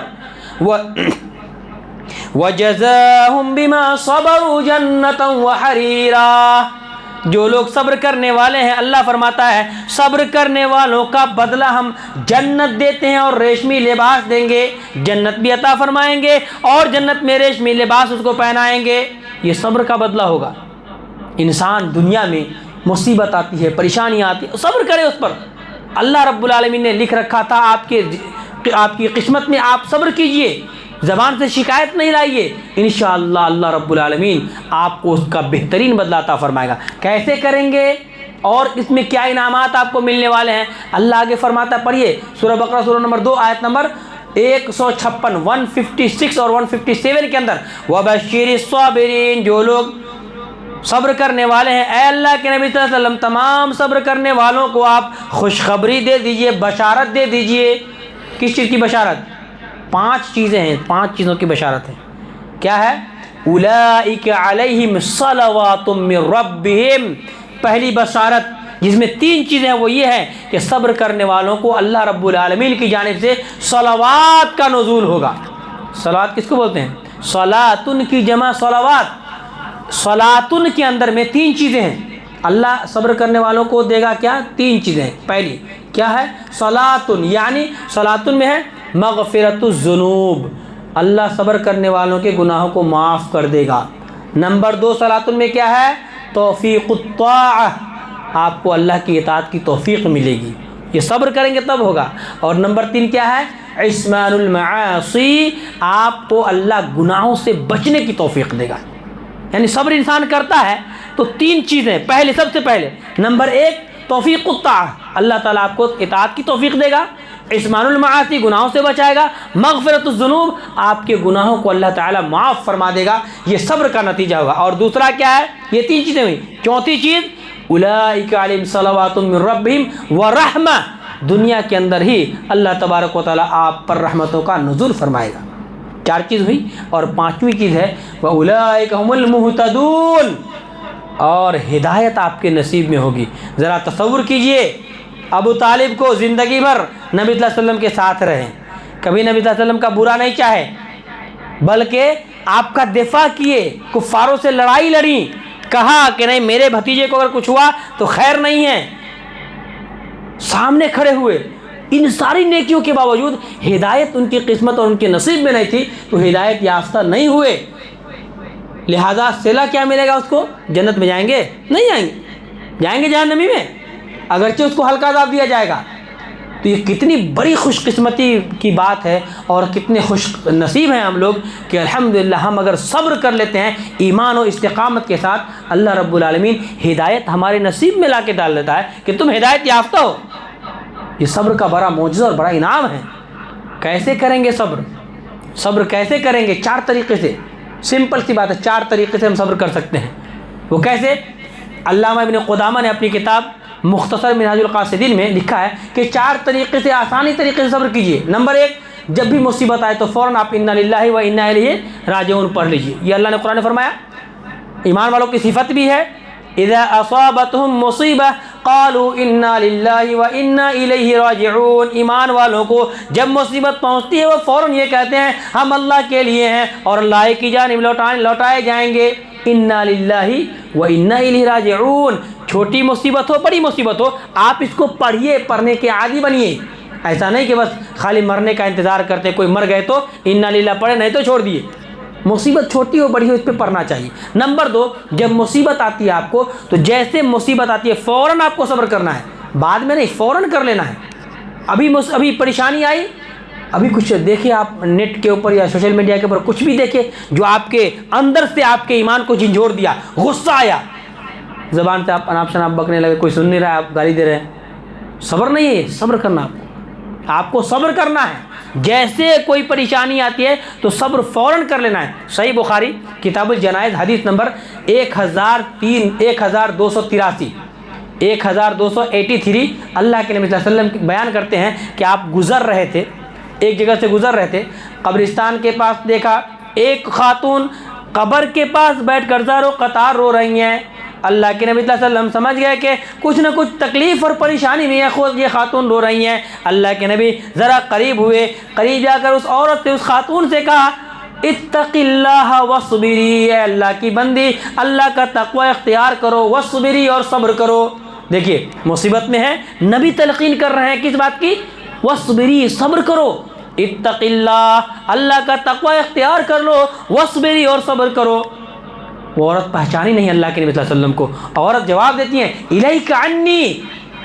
وَجَزَاهُمْ بِمَا صَبَرُوا جَنَّةً وَحَرِيرًا، جو لوگ صبر کرنے والے ہیں اللہ فرماتا ہے صبر کرنے والوں کا بدلہ ہم جنت دیتے ہیں اور ریشمی لباس دیں گے، جنت بھی عطا فرمائیں گے اور جنت میں ریشمی لباس اس کو پہنائیں گے۔ یہ صبر کا بدلہ ہوگا۔ انسان دنیا میں مصیبت آتی ہے، پریشانی آتی ہے، صبر کرے اس پر۔ اللہ رب العالمین نے لکھ رکھا تھا آپ کی قسمت میں، آپ صبر کیجئے، زبان سے شکایت نہیں لائیے، انشاءاللہ اللہ رب العالمین آپ کو اس کا بہترین بدلہ عطا فرمائے گا۔ کیسے کریں گے اور اس میں کیا انعامات آپ کو ملنے والے ہیں؟ اللہ آگے فرماتا ہے، پڑھیے سورہ بقرہ سورہ نمبر 2 آیت نمبر 156 156 اور 157 کے اندر، وَبَشِّرِ الصَّابِرِينَ، جو لوگ صبر کرنے والے ہیں، اے اللہ کے نبی صلی اللہ علیہ وسلم تمام صبر کرنے والوں کو آپ خوشخبری دے دیجئے، بشارت دے دیجئے۔ کس چیز کی بشارت؟ 5 چیزیں ہیں، 5 چیزوں کی بشارت ہے۔ کیا ہے؟ اولئک علیہم صلوات من ربہم، پہلی بشارت جس میں 3 چیزیں ہیں وہ یہ ہے کہ صبر کرنے والوں کو اللہ رب العالمین کی جانب سے صلوات کا نزول ہوگا۔ صلوات کس کو بولتے ہیں؟ صلاتن کی جمع صلوات۔ صلاتن کے اندر میں 3 چیزیں ہیں، اللہ صبر کرنے والوں کو دے گا کیا؟ 3 چیزیں ہیں۔ پہلی کیا ہے؟ صلاتن، یعنی صلاتن میں ہے مغفرت الذنوب، اللہ صبر کرنے والوں کے گناہوں کو معاف کر دے گا۔ نمبر 2 صلاتن میں کیا ہے؟ توفیق الطاعہ، آپ کو اللہ کی اطاعت کی توفیق ملے گی، یہ صبر کریں گے تب ہوگا۔ اور نمبر 3 کیا ہے؟ عصمان المعاصی، آپ کو اللہ گناہوں سے بچنے کی توفیق دے گا۔ یعنی صبر انسان کرتا ہے تو 3 چیزیں، پہلے سب سے پہلے نمبر 1 توفیق الطاعہ، اللہ تعالیٰ آپ کو اطاعت کی توفیق دے گا، عصمان المعاصی گناہوں سے بچائے گا، مغفرت الذنوب آپ کے گناہوں کو اللہ تعالیٰ معاف فرما دے گا، یہ صبر کا نتیجہ ہوگا۔ اور دوسرا کیا ہے؟ یہ 3 چیزیں ہوئی۔ چوتھی چیز اولئک علیہم صلوات من ربہم ورحمہ، دنیا کے اندر ہی اللہ تبارک و تعالیٰ آپ پر رحمتوں کا نزول فرمائے گا۔ 4 چیز ہوئی۔ اور 5ویں چیز ہے وَأُولَئِكَ هُمُ الْمُهْتَدُونَ، اور ہدایت آپ کے نصیب میں ہوگی۔ ذرا تصور کیجئے، ابو طالب کو زندگی بھر نبی صلی اللہ علیہ وسلم کے ساتھ رہے، کبھی نبی صلی اللہ علیہ وسلم کا برا نہیں چاہے، بلکہ آپ کا دفاع کیے، کفاروں سے لڑائی لڑی، کہا کہ نہیں میرے بھتیجے کو اگر کچھ ہوا تو خیر نہیں ہے، سامنے کھڑے ہوئے۔ ان ساری نیکیوں کے باوجود ہدایت ان کی قسمت اور ان کے نصیب میں نہیں تھی تو ہدایت یافتہ نہیں ہوئے، لہذا صلہ کیا ملے گا اس کو؟ جنت میں جائیں گے؟ نہیں جائیں گے، جائیں گے جہنمی میں، اگرچہ اس کو ہلکا عذاب دیا جائے گا۔ تو یہ کتنی بڑی خوش قسمتی کی بات ہے اور کتنے خوش نصیب ہیں ہم لوگ کہ الحمدللہ ہم اگر صبر کر لیتے ہیں ایمان و استقامت کے ساتھ، اللہ رب العالمین ہدایت ہمارے نصیب میں لا کے ڈال دیتا ہے کہ تم ہدایت یافتہ ہو۔ یہ صبر کا بڑا معجزہ اور بڑا انعام ہے۔ کیسے کریں گے صبر؟ صبر کیسے کریں گے؟ 4 طریقے سے، سمپل سی بات ہے، 4 طریقے سے ہم صبر کر سکتے ہیں۔ وہ کیسے؟ علامہ ابن قدامہ نے اپنی کتاب مختصر منہاج القاصدین میں لکھا ہے کہ 4 طریقے سے، آسانی طریقے سے صبر کیجئے۔ نمبر 1، جب بھی مصیبت آئے تو فوراً آپ انا للہ و انا الیہ راجعون پڑھ لیجئے، یہ اللہ نے قرآن میں فرمایا۔ ایمان والوں کی صفت بھی ہے، اذا اصابتهم مصیبہ قالوا انا للہ و انا الیہ راجعون، ایمان والوں کو جب مصیبت پہنچتی ہے وہ فوراً یہ کہتے ہیں ہم اللہ کے لیے ہیں اور اللہ کی جانب لوٹائے جائیں گے۔ انا للہ و انا الیہ راجعون، چھوٹی مصیبت ہو بڑی مصیبت ہو آپ اس کو پڑھیے، پڑھنے کے عادی بنیے۔ ایسا نہیں کہ بس خالی مرنے کا انتظار کرتے، کوئی مر گئے تو انا للہ پڑھے، نہیں تو چھوڑ دیے۔ مصیبت چھوٹی ہو بڑی ہو اس پہ پڑھنا چاہیے۔ نمبر 2، جب مصیبت آتی ہے آپ کو تو جیسے مصیبت آتی ہے فوراً آپ کو صبر کرنا ہے، بعد میں نہیں، فوراً کر لینا ہے۔ ابھی پریشانی آئی، ابھی کچھ دیکھیں آپ نیٹ کے اوپر یا سوشل میڈیا کے اوپر کچھ بھی دیکھیں جو آپ کے اندر سے آپ کے ایمان کو جھنجھوڑ دیا، غصہ آیا، زبان سے آپ اناپ شناپ بکنے لگے، کوئی سن نہیں رہا ہے، آپ گالی دے رہے ہیں، صبر نہیں ہے، صبر کرنا آپ کو صبر کرنا ہے۔ جیسے کوئی پریشانی آتی ہے تو صبر فوراً کر لینا ہے۔ صحیح بخاری کتاب الجنائز حدیث نمبر 1283 اللہ کے نبی صلی اللہ علیہ وسلم بیان کرتے ہیں کہ آپ گزر رہے تھے، ایک جگہ سے گزر رہے تھے، قبرستان کے پاس دیکھا ایک خاتون قبر کے پاس بیٹھ کر زارو قطار رو رہی ہیں۔ اللہ کے نبی صلی اللہ علیہ وسلم سمجھ گئے کہ کچھ نہ کچھ تکلیف اور پریشانی میں ہے، خود یہ خاتون رو رہی ہیں۔ اللہ کے نبی ذرا قریب ہوئے، قریب جا کر اس عورت سے، اس خاتون سے کہا اتق اللہ وصبری، اے اللہ کی بندی اللہ کا تقوی اختیار کرو، وصبری اور صبر کرو۔ دیکھیے مصیبت میں ہے، نبی تلقین کر رہے ہیں کس بات کی؟ وصبری، صبر کرو، اتق اللہ، اللہ کا تقوی اختیار کر لو، وصبری اور صبر کرو۔ وہ عورت پہچانی نہیں اللہ کے نبی صلی اللہ علیہ وسلم کو، عورت جواب دیتی ہیں الیک عنی،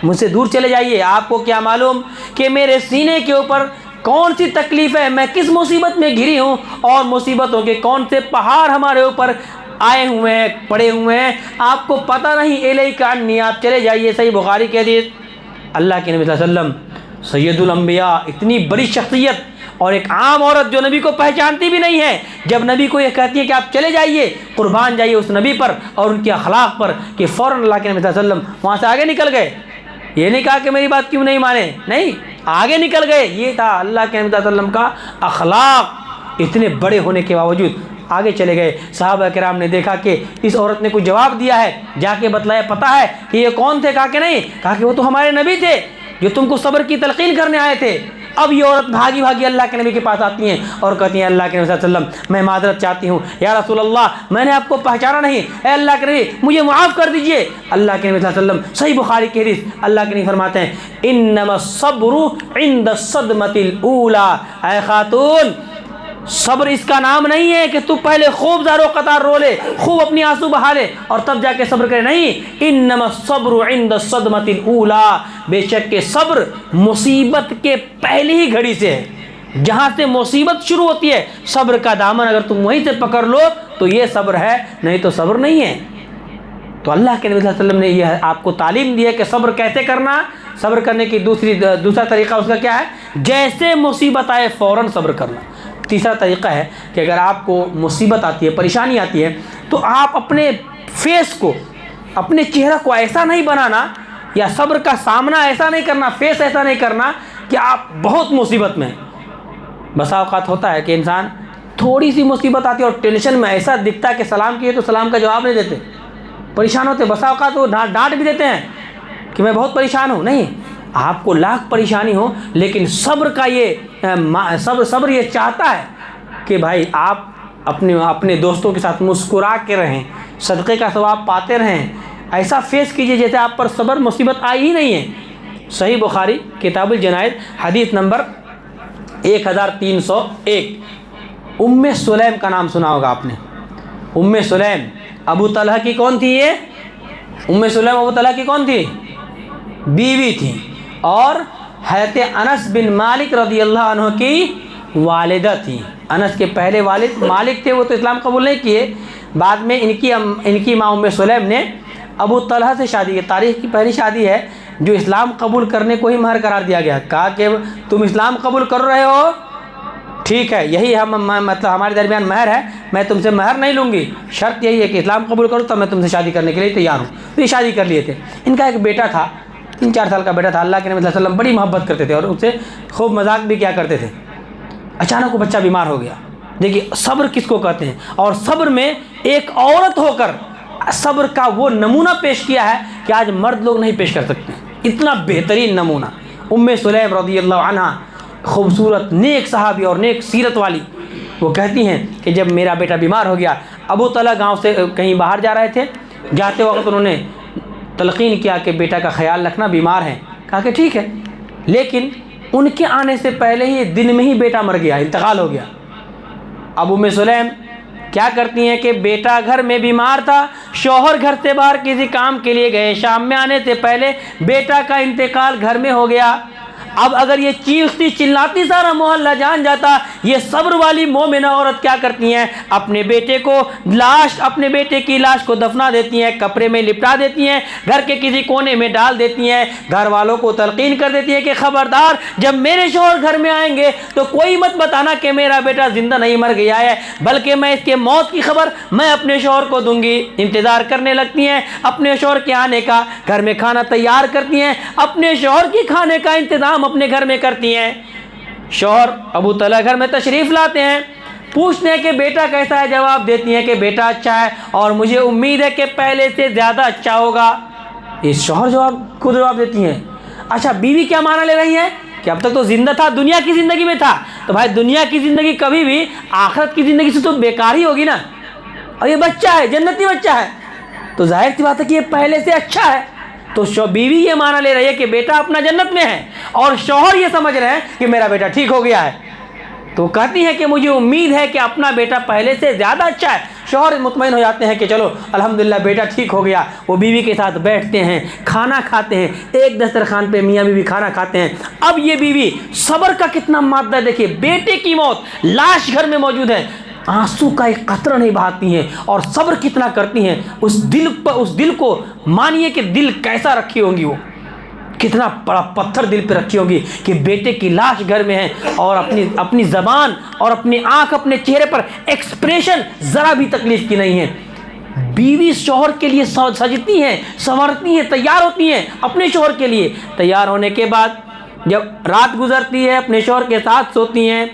مجھ سے دور چلے جائیے، آپ کو کیا معلوم کہ میرے سینے کے اوپر کون سی تکلیف ہے، میں کس مصیبت میں گھری ہوں، اور مصیبتوں کے کون سے پہاڑ ہمارے اوپر آئے ہوئے ہیں، پڑے ہوئے ہیں، آپ کو پتہ نہیں، الیک عنی، آپ چلے جائیے۔ صحیح بخاری کی حدیث۔ اللہ کے نبی صلی اللہ علیہ وسلم سید الانبیاء، اتنی بڑی شخصیت، اور ایک عام عورت جو نبی کو پہچانتی بھی نہیں ہے، جب نبی کو یہ کہتی ہے کہ آپ چلے جائیے، قربان جائیے اس نبی پر اور ان کے اخلاق پر، کہ فوراً اللہ کے نبی صلی اللہ علیہ وسلم وہاں سے آگے نکل گئے۔ یہ نہیں کہا کہ میری بات کیوں نہیں مانے، نہیں، آگے نکل گئے۔ یہ تھا اللہ کے نبی صلی اللہ علیہ وسلم کا اخلاق، اتنے بڑے ہونے کے باوجود آگے چلے گئے۔ صحابہ کرام نے دیکھا کہ اس عورت نے کچھ جواب دیا ہے، جا کے بتلایا پتہ ہے کہ یہ کون تھے؟ کہا کہ نہیں، کہا کہ وہ تو ہمارے نبی تھے جو تم کو صبر کی تلقین کرنے آئے تھے۔ اب یہ عورت بھاگی بھاگی اللہ کے نبی کے پاس آتی ہیں اور کہتی ہیں اللہ کے نبی صلی اللہ علیہ وسلم میں معذرت چاہتی ہوں، یا رسول اللہ میں نے آپ کو پہچانا نہیں، اے اللہ کے نبی مجھے معاف کر دیجئے۔ اللہ کے نبی صلی اللہ علیہ وسلم، صحیح بخاری کی حدیث، اللہ کے نبی فرماتے ہیں انما الصبر عند الصدمۃ الاولی، اے خاتون صبر اس کا نام نہیں ہے کہ تو پہلے خوب زار و قطار رو لے، خوب اپنی آنسو بہا لے اور تب جا کے صبر کرے، نہیں، انما الصبر عند الصدمۃ الاولی، بے شک کہ صبر مصیبت کے پہلی ہی گھڑی سے ہے، جہاں سے مصیبت شروع ہوتی ہے، صبر کا دامن اگر تم وہیں سے پکڑ لو تو یہ صبر ہے، نہیں تو صبر نہیں ہے۔ تو اللہ کے نبی صلی اللہ علیہ وسلم نے یہ آپ کو تعلیم دی ہے کہ صبر کیسے کرنا۔ صبر کرنے کی دوسرا طریقہ اس کا کیا ہے؟ جیسے مصیبت آئے فوراً صبر کرنا۔ تیسرا طریقہ ہے کہ اگر آپ کو مصیبت آتی ہے، پریشانی آتی ہے، تو آپ اپنے فیس کو، اپنے چہرہ کو ایسا نہیں بنانا، یا صبر کا سامنا ایسا نہیں کرنا، فیس ایسا نہیں کرنا کہ آپ بہت مصیبت میں ہیں۔ بسا اوقات ہوتا ہے کہ انسان تھوڑی سی مصیبت آتی ہے اور ٹینشن میں ایسا دکھتا ہے کہ سلام کیے تو سلام کا جواب نہیں دیتے، پریشان ہوتے، بسا اوقات وہ ڈانٹ بھی دیتے ہیں کہ میں بہت پریشان ہوں۔ نہیں، آپ کو لاکھ پریشانی ہو، لیکن صبر کا یہ صبر یہ چاہتا ہے کہ بھائی آپ اپنے دوستوں کے ساتھ مسکرا کے رہیں، صدقے کا ثواب پاتے رہیں، ایسا فیس کیجئے جیسے آپ پر صبر مصیبت آئی ہی نہیں ہے۔ صحیح بخاری کتاب الجنائز حدیث نمبر 1301۔ ام سلیم کا نام سنا ہوگا آپ نے، ام سلیم ابو طلحہ کی کون تھی؟ یہ ام سلیم ابو طلحہ کی کون تھی؟ بیوی تھی، اور حضرت انس بن مالک رضی اللہ عنہ کی والدہ تھی۔ انس کے پہلے والد مالک تھے، وہ تو اسلام قبول نہیں کیے، بعد میں ان کی ماں ام سلیم نے ابو طلحہ سے شادی کی۔ تاریخ کی پہلی شادی ہے جو اسلام قبول کرنے کو ہی مہر قرار دیا گیا، کہا کہ تم اسلام قبول کر رہے ہو، ٹھیک ہے، یہی مطلب ہمارے درمیان مہر ہے، میں تم سے مہر نہیں لوں گی، شرط یہی ہے کہ اسلام قبول کرو تب میں تم سے شادی کرنے کے لیے تیار ہوں۔ تو یہ شادی کر لیے تھے۔ ان کا ایک بیٹا تھا، 3-4 سال کا بیٹا تھا۔ اللہ کے نبی صلی اللہ علیہ وسلم بڑی محبت کرتے تھے اور ان سے خوب مذاق بھی کیا کرتے تھے۔ اچانک وہ بچہ بیمار ہو گیا۔ دیکھیے صبر کس کو کہتے ہیں، اور صبر میں ایک عورت ہو کر صبر کا وہ نمونہ پیش کیا ہے کہ آج مرد لوگ نہیں پیش کر سکتے، اتنا بہترین نمونہ۔ ام سلیم رضی اللہ عنہ، خوبصورت نیک صحابی اور نیک سیرت والی، وہ کہتی ہیں کہ جب میرا بیٹا بیمار ہو گیا، ابو طلحہ گاؤں سے کہیں باہر جا رہے تھے، جاتے وقت انہوں نے تلقین کیا کہ بیٹا کا خیال رکھنا، بیمار ہیں۔ کہا کہ ٹھیک ہے، لیکن ان کے آنے سے پہلے ہی دن میں ہی بیٹا مر گیا، انتقال ہو گیا۔ اب ام سلیم کیا کرتی ہیں کہ بیٹا گھر میں بیمار تھا، شوہر گھر سے باہر کسی کام کے لیے گئے، شام میں آنے سے پہلے بیٹا کا انتقال گھر میں ہو گیا۔ اب اگر یہ چیختی چلاتی سارا محلہ جان جاتا، یہ صبر والی مومنہ عورت کیا کرتی ہیں، اپنے بیٹے کی لاش کو دفنا دیتی ہیں، کپڑے میں لپٹا دیتی ہیں، گھر کے کسی کونے میں ڈال دیتی ہیں، گھر والوں کو تلقین کر دیتی ہیں کہ خبردار جب میرے شوہر گھر میں آئیں گے تو کوئی مت بتانا کہ میرا بیٹا زندہ نہیں مر گیا ہے، بلکہ میں اس کے موت کی خبر میں اپنے شوہر کو دوں گی۔ انتظار کرنے لگتی ہیں اپنے شوہر کے آنے کا، گھر میں کھانا تیار کرتی ہیں، اپنے شوہر کی کھانے کا انتظام اپنے گھر میں کرتی ہیں۔ شوہر ابو طلحہ گھر میں تشریف لاتے ہیں، پوچھتے ہیں کہ بیٹا کیسا ہے، جواب دیتی ہیں کہ بیٹا اچھا ہے اور مجھے امید ہے کہ پہلے سے زیادہ اچھا ہوگا۔ اس شوہر جواب دیتی ہیں۔ اچھا بیوی کیا معنی لے رہی ہے کہ اب تک تو زندہ تھا، دنیا کی زندگی میں تھا، تو بھائی دنیا کی زندگی کبھی بھی آخرت کی زندگی سے تو بیکار ہی ہوگی نا. اور یہ بچہ ہے، جنتی بچہ ہے، تو ظاہر سی بات ہے کہ یہ پہلے سے اچھا ہے. تو بیوی یہ مانا لے رہی ہے کہ بیٹا اپنا جنت میں ہے، اور شوہر یہ سمجھ رہے ہیں کہ میرا بیٹا ٹھیک ہو گیا ہے. تو کہتی ہے کہ مجھے امید ہے کہ اپنا بیٹا پہلے سے زیادہ اچھا ہے. شوہر مطمئن ہو جاتے ہیں کہ چلو الحمدللہ بیٹا ٹھیک ہو گیا. وہ بیوی کے ساتھ بیٹھتے ہیں، کھانا کھاتے ہیں، ایک دسترخوان پہ میاں بیوی کھانا کھاتے ہیں. اب یہ بیوی صبر کا کتنا مادہ دیکھیے، بیٹے کی موت، لاش گھر میں موجود ہے، آنسو کا ایک قطرہ نہیں بہاتی ہیں، اور صبر کتنا کرتی ہیں. اس دل کو مانیے کہ دل کیسا رکھی ہوں گی، وہ کتنا بڑا پتھر دل پہ رکھی ہوگی کہ بیٹے کی لاش گھر میں ہے، اور اپنی زبان اور اپنی آنکھ، اپنے چہرے پر ایکسپریشن ذرا بھی تکلیف کی نہیں ہے. بیوی شوہر کے لیے سجتی ہیں، سنورتی ہیں، تیار ہوتی ہیں اپنے شوہر کے لیے. تیار ہونے کے بعد جب رات گزرتی ہے اپنے شوہر کے ساتھ سوتی ہیں.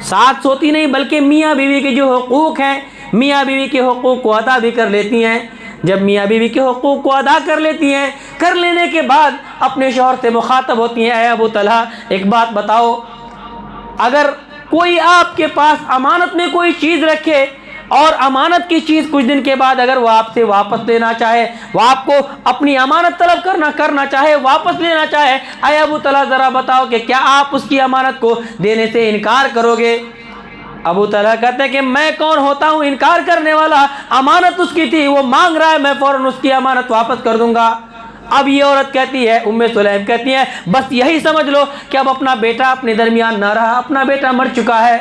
ساتھ سوتی نہیں بلکہ میاں بیوی کے جو حقوق ہیں، میاں بیوی کے حقوق کو ادا بھی کر لیتی ہیں. جب میاں بیوی کے حقوق کو ادا کر لیتی ہیں، کر لینے کے بعد اپنے شوہر سے مخاطب ہوتی ہیں، اے ابو طلحہ ایک بات بتاؤ، اگر کوئی آپ کے پاس امانت میں کوئی چیز رکھے اور امانت کی چیز کچھ دن کے بعد اگر وہ آپ سے واپس لینا چاہے، وہ آپ کو اپنی امانت طلب کرنا چاہے، واپس لینا چاہے، اے ابو طلحہ ذرا بتاؤ کہ کیا آپ اس کی امانت کو دینے سے انکار کرو گے؟ ابو طلحہ کہتے ہیں کہ میں کون ہوتا ہوں انکار کرنے والا، امانت اس کی تھی، وہ مانگ رہا ہے، میں فوراً اس کی امانت واپس کر دوں گا. اب یہ عورت کہتی ہے، ام سلیم کہتی ہیں بس یہی سمجھ لو کہ اب اپنا بیٹا اپنے درمیان نہ رہا، اپنا بیٹا مر چکا ہے.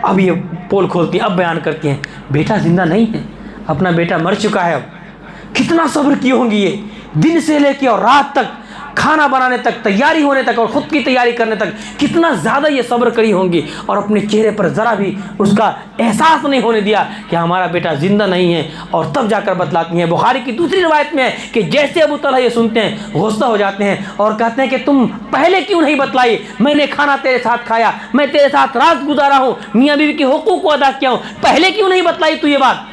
اب یہ پول کھولتی ہیں، اب بیان کرتی ہیں بیٹا زندہ نہیں ہے، اپنا بیٹا مر چکا ہے. اب کتنا صبر کی ہوں گی یہ، دن سے لے کے اور رات تک، کھانا بنانے تک، تیاری ہونے تک اور خود کی تیاری کرنے تک کتنا زیادہ یہ صبر کری ہوں گی، اور اپنے چہرے پر ذرا بھی اس کا احساس نہیں ہونے دیا کہ ہمارا بیٹا زندہ نہیں ہے. اور تب جا کر بتلاتی ہیں، بخاری کی دوسری روایت میں ہے کہ جیسے ابو طلحہ یہ سنتے ہیں غصہ ہو جاتے ہیں اور کہتے ہیں کہ تم پہلے کیوں نہیں بتلائی، میں نے کھانا تیرے ساتھ کھایا، میں تیرے ساتھ رات گزارا ہوں، میاں بیوی کے حقوق کو ادا کیا ہوں، پہلے کیوں نہیں بتلائی تو یہ بات.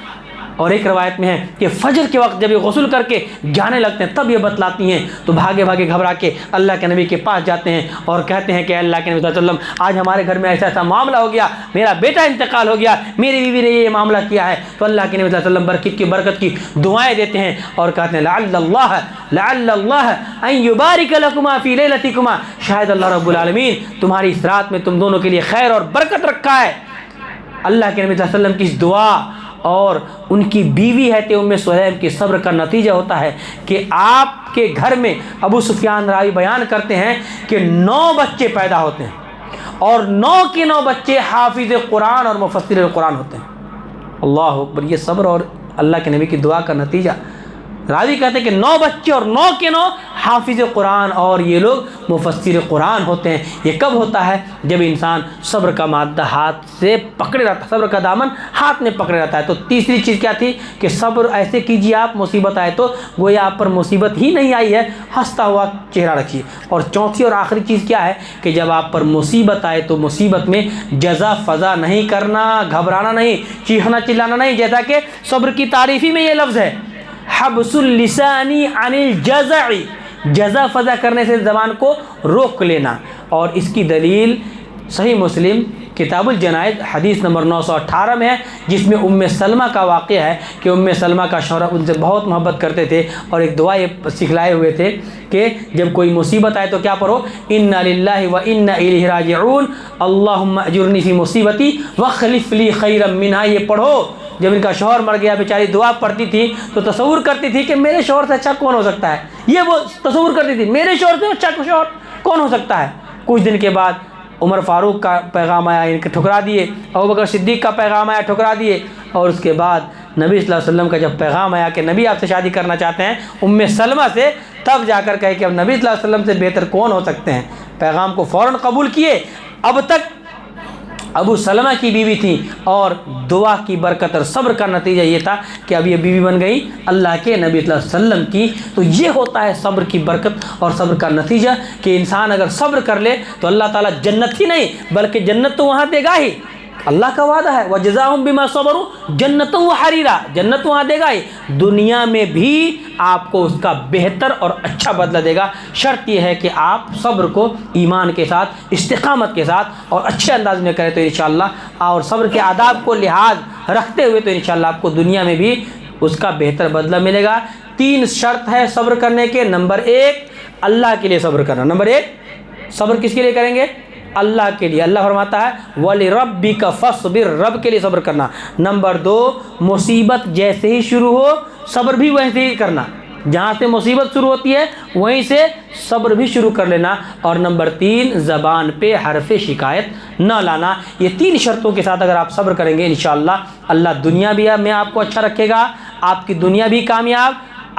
اور ایک روایت میں ہے کہ فجر کے وقت جب یہ غسل کر کے جانے لگتے ہیں تب یہ بتلاتی ہیں، تو بھاگے بھاگے گھبرا کے اللہ کے نبی کے پاس جاتے ہیں اور کہتے ہیں کہ اللہ کے نبی صلی اللہ علیہ وسلم آج ہمارے گھر میں ایسا ایسا معاملہ ہو گیا، میرا بیٹا انتقال ہو گیا، میری بیوی نے یہ معاملہ کیا ہے. تو اللہ کے نبی صلی اللہ علیہ وسلم برکت کی دعائیں دیتے ہیں اور کہتے ہیں لعل اللہ ان یبارک لکما فی لیلتکما، شاید اللہ رب العالمین تمہاری اس رات میں تم دونوں کے لیے خیر اور برکت رکھا ہے. اللہ کے نبی صلی اللہ علیہ وسلم کی اس دعا اور ان کی بیوی ہے ام سلیم کے صبر کا نتیجہ ہوتا ہے کہ آپ کے گھر میں، ابو سفیان راوی بیان کرتے ہیں کہ 9 بچے پیدا ہوتے ہیں، اور 9 کے 9 بچے حافظ قرآن اور مفسر قرآن ہوتے ہیں. اللہ اکبر، یہ صبر اور اللہ کے نبی کی دعا کا نتیجہ. راوی کہتے ہیں کہ 9 بچے اور 9 کے 9 حافظ قرآن اور یہ لوگ مفسر قرآن ہوتے ہیں. یہ کب ہوتا ہے؟ جب انسان صبر کا مادہ ہاتھ سے پکڑے رہتا ہے، صبر کا دامن ہاتھ میں پکڑے رہتا ہے. تو تیسری چیز کیا تھی کہ صبر ایسے کیجیے آپ، مصیبت آئے تو گویا آپ پر مصیبت ہی نہیں آئی ہے، ہنستا ہوا چہرہ رکھیے. اور چوتھی اور آخری چیز کیا ہے کہ جب آپ پر مصیبت آئے تو مصیبت میں جزا فضا نہیں کرنا، گھبرانا نہیں، چیخنا چلانا نہیں. جیسا کہ صبر کی تعریفی میں یہ لفظ ہے حبس اللسانی عن الجزع، جزا فضا کرنے سے زبان کو روک لینا. اور اس کی دلیل صحیح مسلم کتاب الجنائز حدیث نمبر 918 میں ہے، جس میں ام سلمہ کا واقعہ ہے کہ ام سلمہ کا شوہر ان سے بہت محبت کرتے تھے اور ایک دعا یہ سکھلائے ہوئے تھے کہ جب کوئی مصیبت آئے تو کیا پڑھو، انا للہ و انا الیہ راجعون اللہم اجرنی فی مصیبتی واخلف لی خیرا منہا. یہ پڑھو. جب ان کا شوہر مر گیا، بیچاری دعا پڑھتی تھی تو تصور کرتی تھی کہ میرے شوہر سے اچھا کون ہو سکتا ہے. یہ وہ تصور کرتی تھی میرے شوہر سے اچھا شوہر کون ہو سکتا ہے. کچھ دن کے بعد عمر فاروق کا پیغام آیا، ان کے ٹھکرا دیے. ابوبکر صدیق کا پیغام آیا، ٹھکرا دیے. اور اس کے بعد نبی صلی اللہ علیہ وسلم کا جب پیغام آیا کہ نبی آپ سے شادی کرنا چاہتے ہیں ام سلمہ سے، تب جا کر کہے کہ اب نبی صلی اللہ علیہ وسلم سے بہتر کون ہو سکتے ہیں. پیغام کو فوراً قبول کیے. اب تک ابو سلمہ کی بیوی تھی اور دعا کی برکت اور صبر کا نتیجہ یہ تھا کہ اب یہ بیوی بن گئی اللہ کے نبی صلی اللہ علیہ وسلم کی. تو یہ ہوتا ہے صبر کی برکت اور صبر کا نتیجہ کہ انسان اگر صبر کر لے تو اللہ تعالیٰ جنت ہی نہیں بلکہ جنت تو وہاں دے گا ہی، اللہ کا وعدہ ہے وجزاہم بما صبروا جنۃ و حریرا، جنت وہاں دے گا ہی، دنیا میں بھی آپ کو اس کا بہتر اور اچھا بدلہ دے گا۔ شرط یہ ہے کہ آپ صبر کو ایمان کے ساتھ، استقامت کے ساتھ اور اچھے انداز میں کریں تو انشاءاللہ، اور صبر کے آداب کو لحاظ رکھتے ہوئے تو انشاءاللہ آپ کو دنیا میں بھی اس کا بہتر بدلہ ملے گا۔ 3 شرط ہے صبر کرنے کے۔ نمبر 1 اللہ کے لیے صبر کرنا۔ نمبر 1 صبر کس کے لیے کریں گے؟ اللہ کے لیے۔ اللہ فرماتا ہے وَلِرَبِّكَ فَاصْبِرْ، رب کے لیے صبر کرنا۔ نمبر 2 مصیبت جیسے ہی شروع ہو صبر بھی ویسے ہی کرنا، جہاں سے مصیبت شروع ہوتی ہے وہیں سے صبر بھی شروع کر لینا۔ اور نمبر 3 زبان پہ حرف شکایت نہ لانا۔ یہ 3 شرطوں کے ساتھ اگر آپ صبر کریں گے انشاءاللہ اللہ دنیا بھی میں آپ کو اچھا رکھے گا، آپ کی دنیا بھی کامیاب،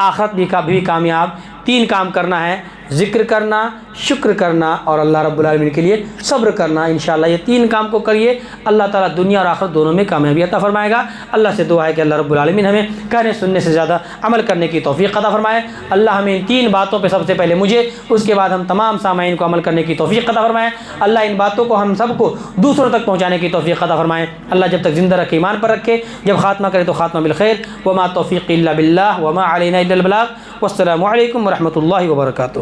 آخرت بھی کامیاب۔ 3 کام کرنا ہے، ذکر کرنا، شکر کرنا اور اللہ رب العالمین کے لیے صبر کرنا۔ انشاءاللہ یہ 3 کام کو کریے، اللہ تعالیٰ دنیا اور آخرت دونوں میں کامیابی عطا فرمائے گا۔ اللہ سے دعا ہے کہ اللہ رب العالمین ہمیں کہنے سننے سے زیادہ عمل کرنے کی توفیق عطا فرمائے۔ اللہ ہمیں ان 3 باتوں پہ سب سے پہلے مجھے، اس کے بعد ہم تمام سامعین کو عمل کرنے کی توفیق عطا فرمائے۔ اللہ ان باتوں کو ہم سب کو دوسروں تک پہنچانے کی توفیق عطا فرمائے۔ اللہ جب تک زندہ رکھے ایمان پر رکھے، جب خاتمہ کرے تو خاتمہ بالخیر۔ وما توفیق الا باللہ وما علینا الا البلاغ۔ والسلام علیکم ورحمۃ اللہ وبرکاتہ۔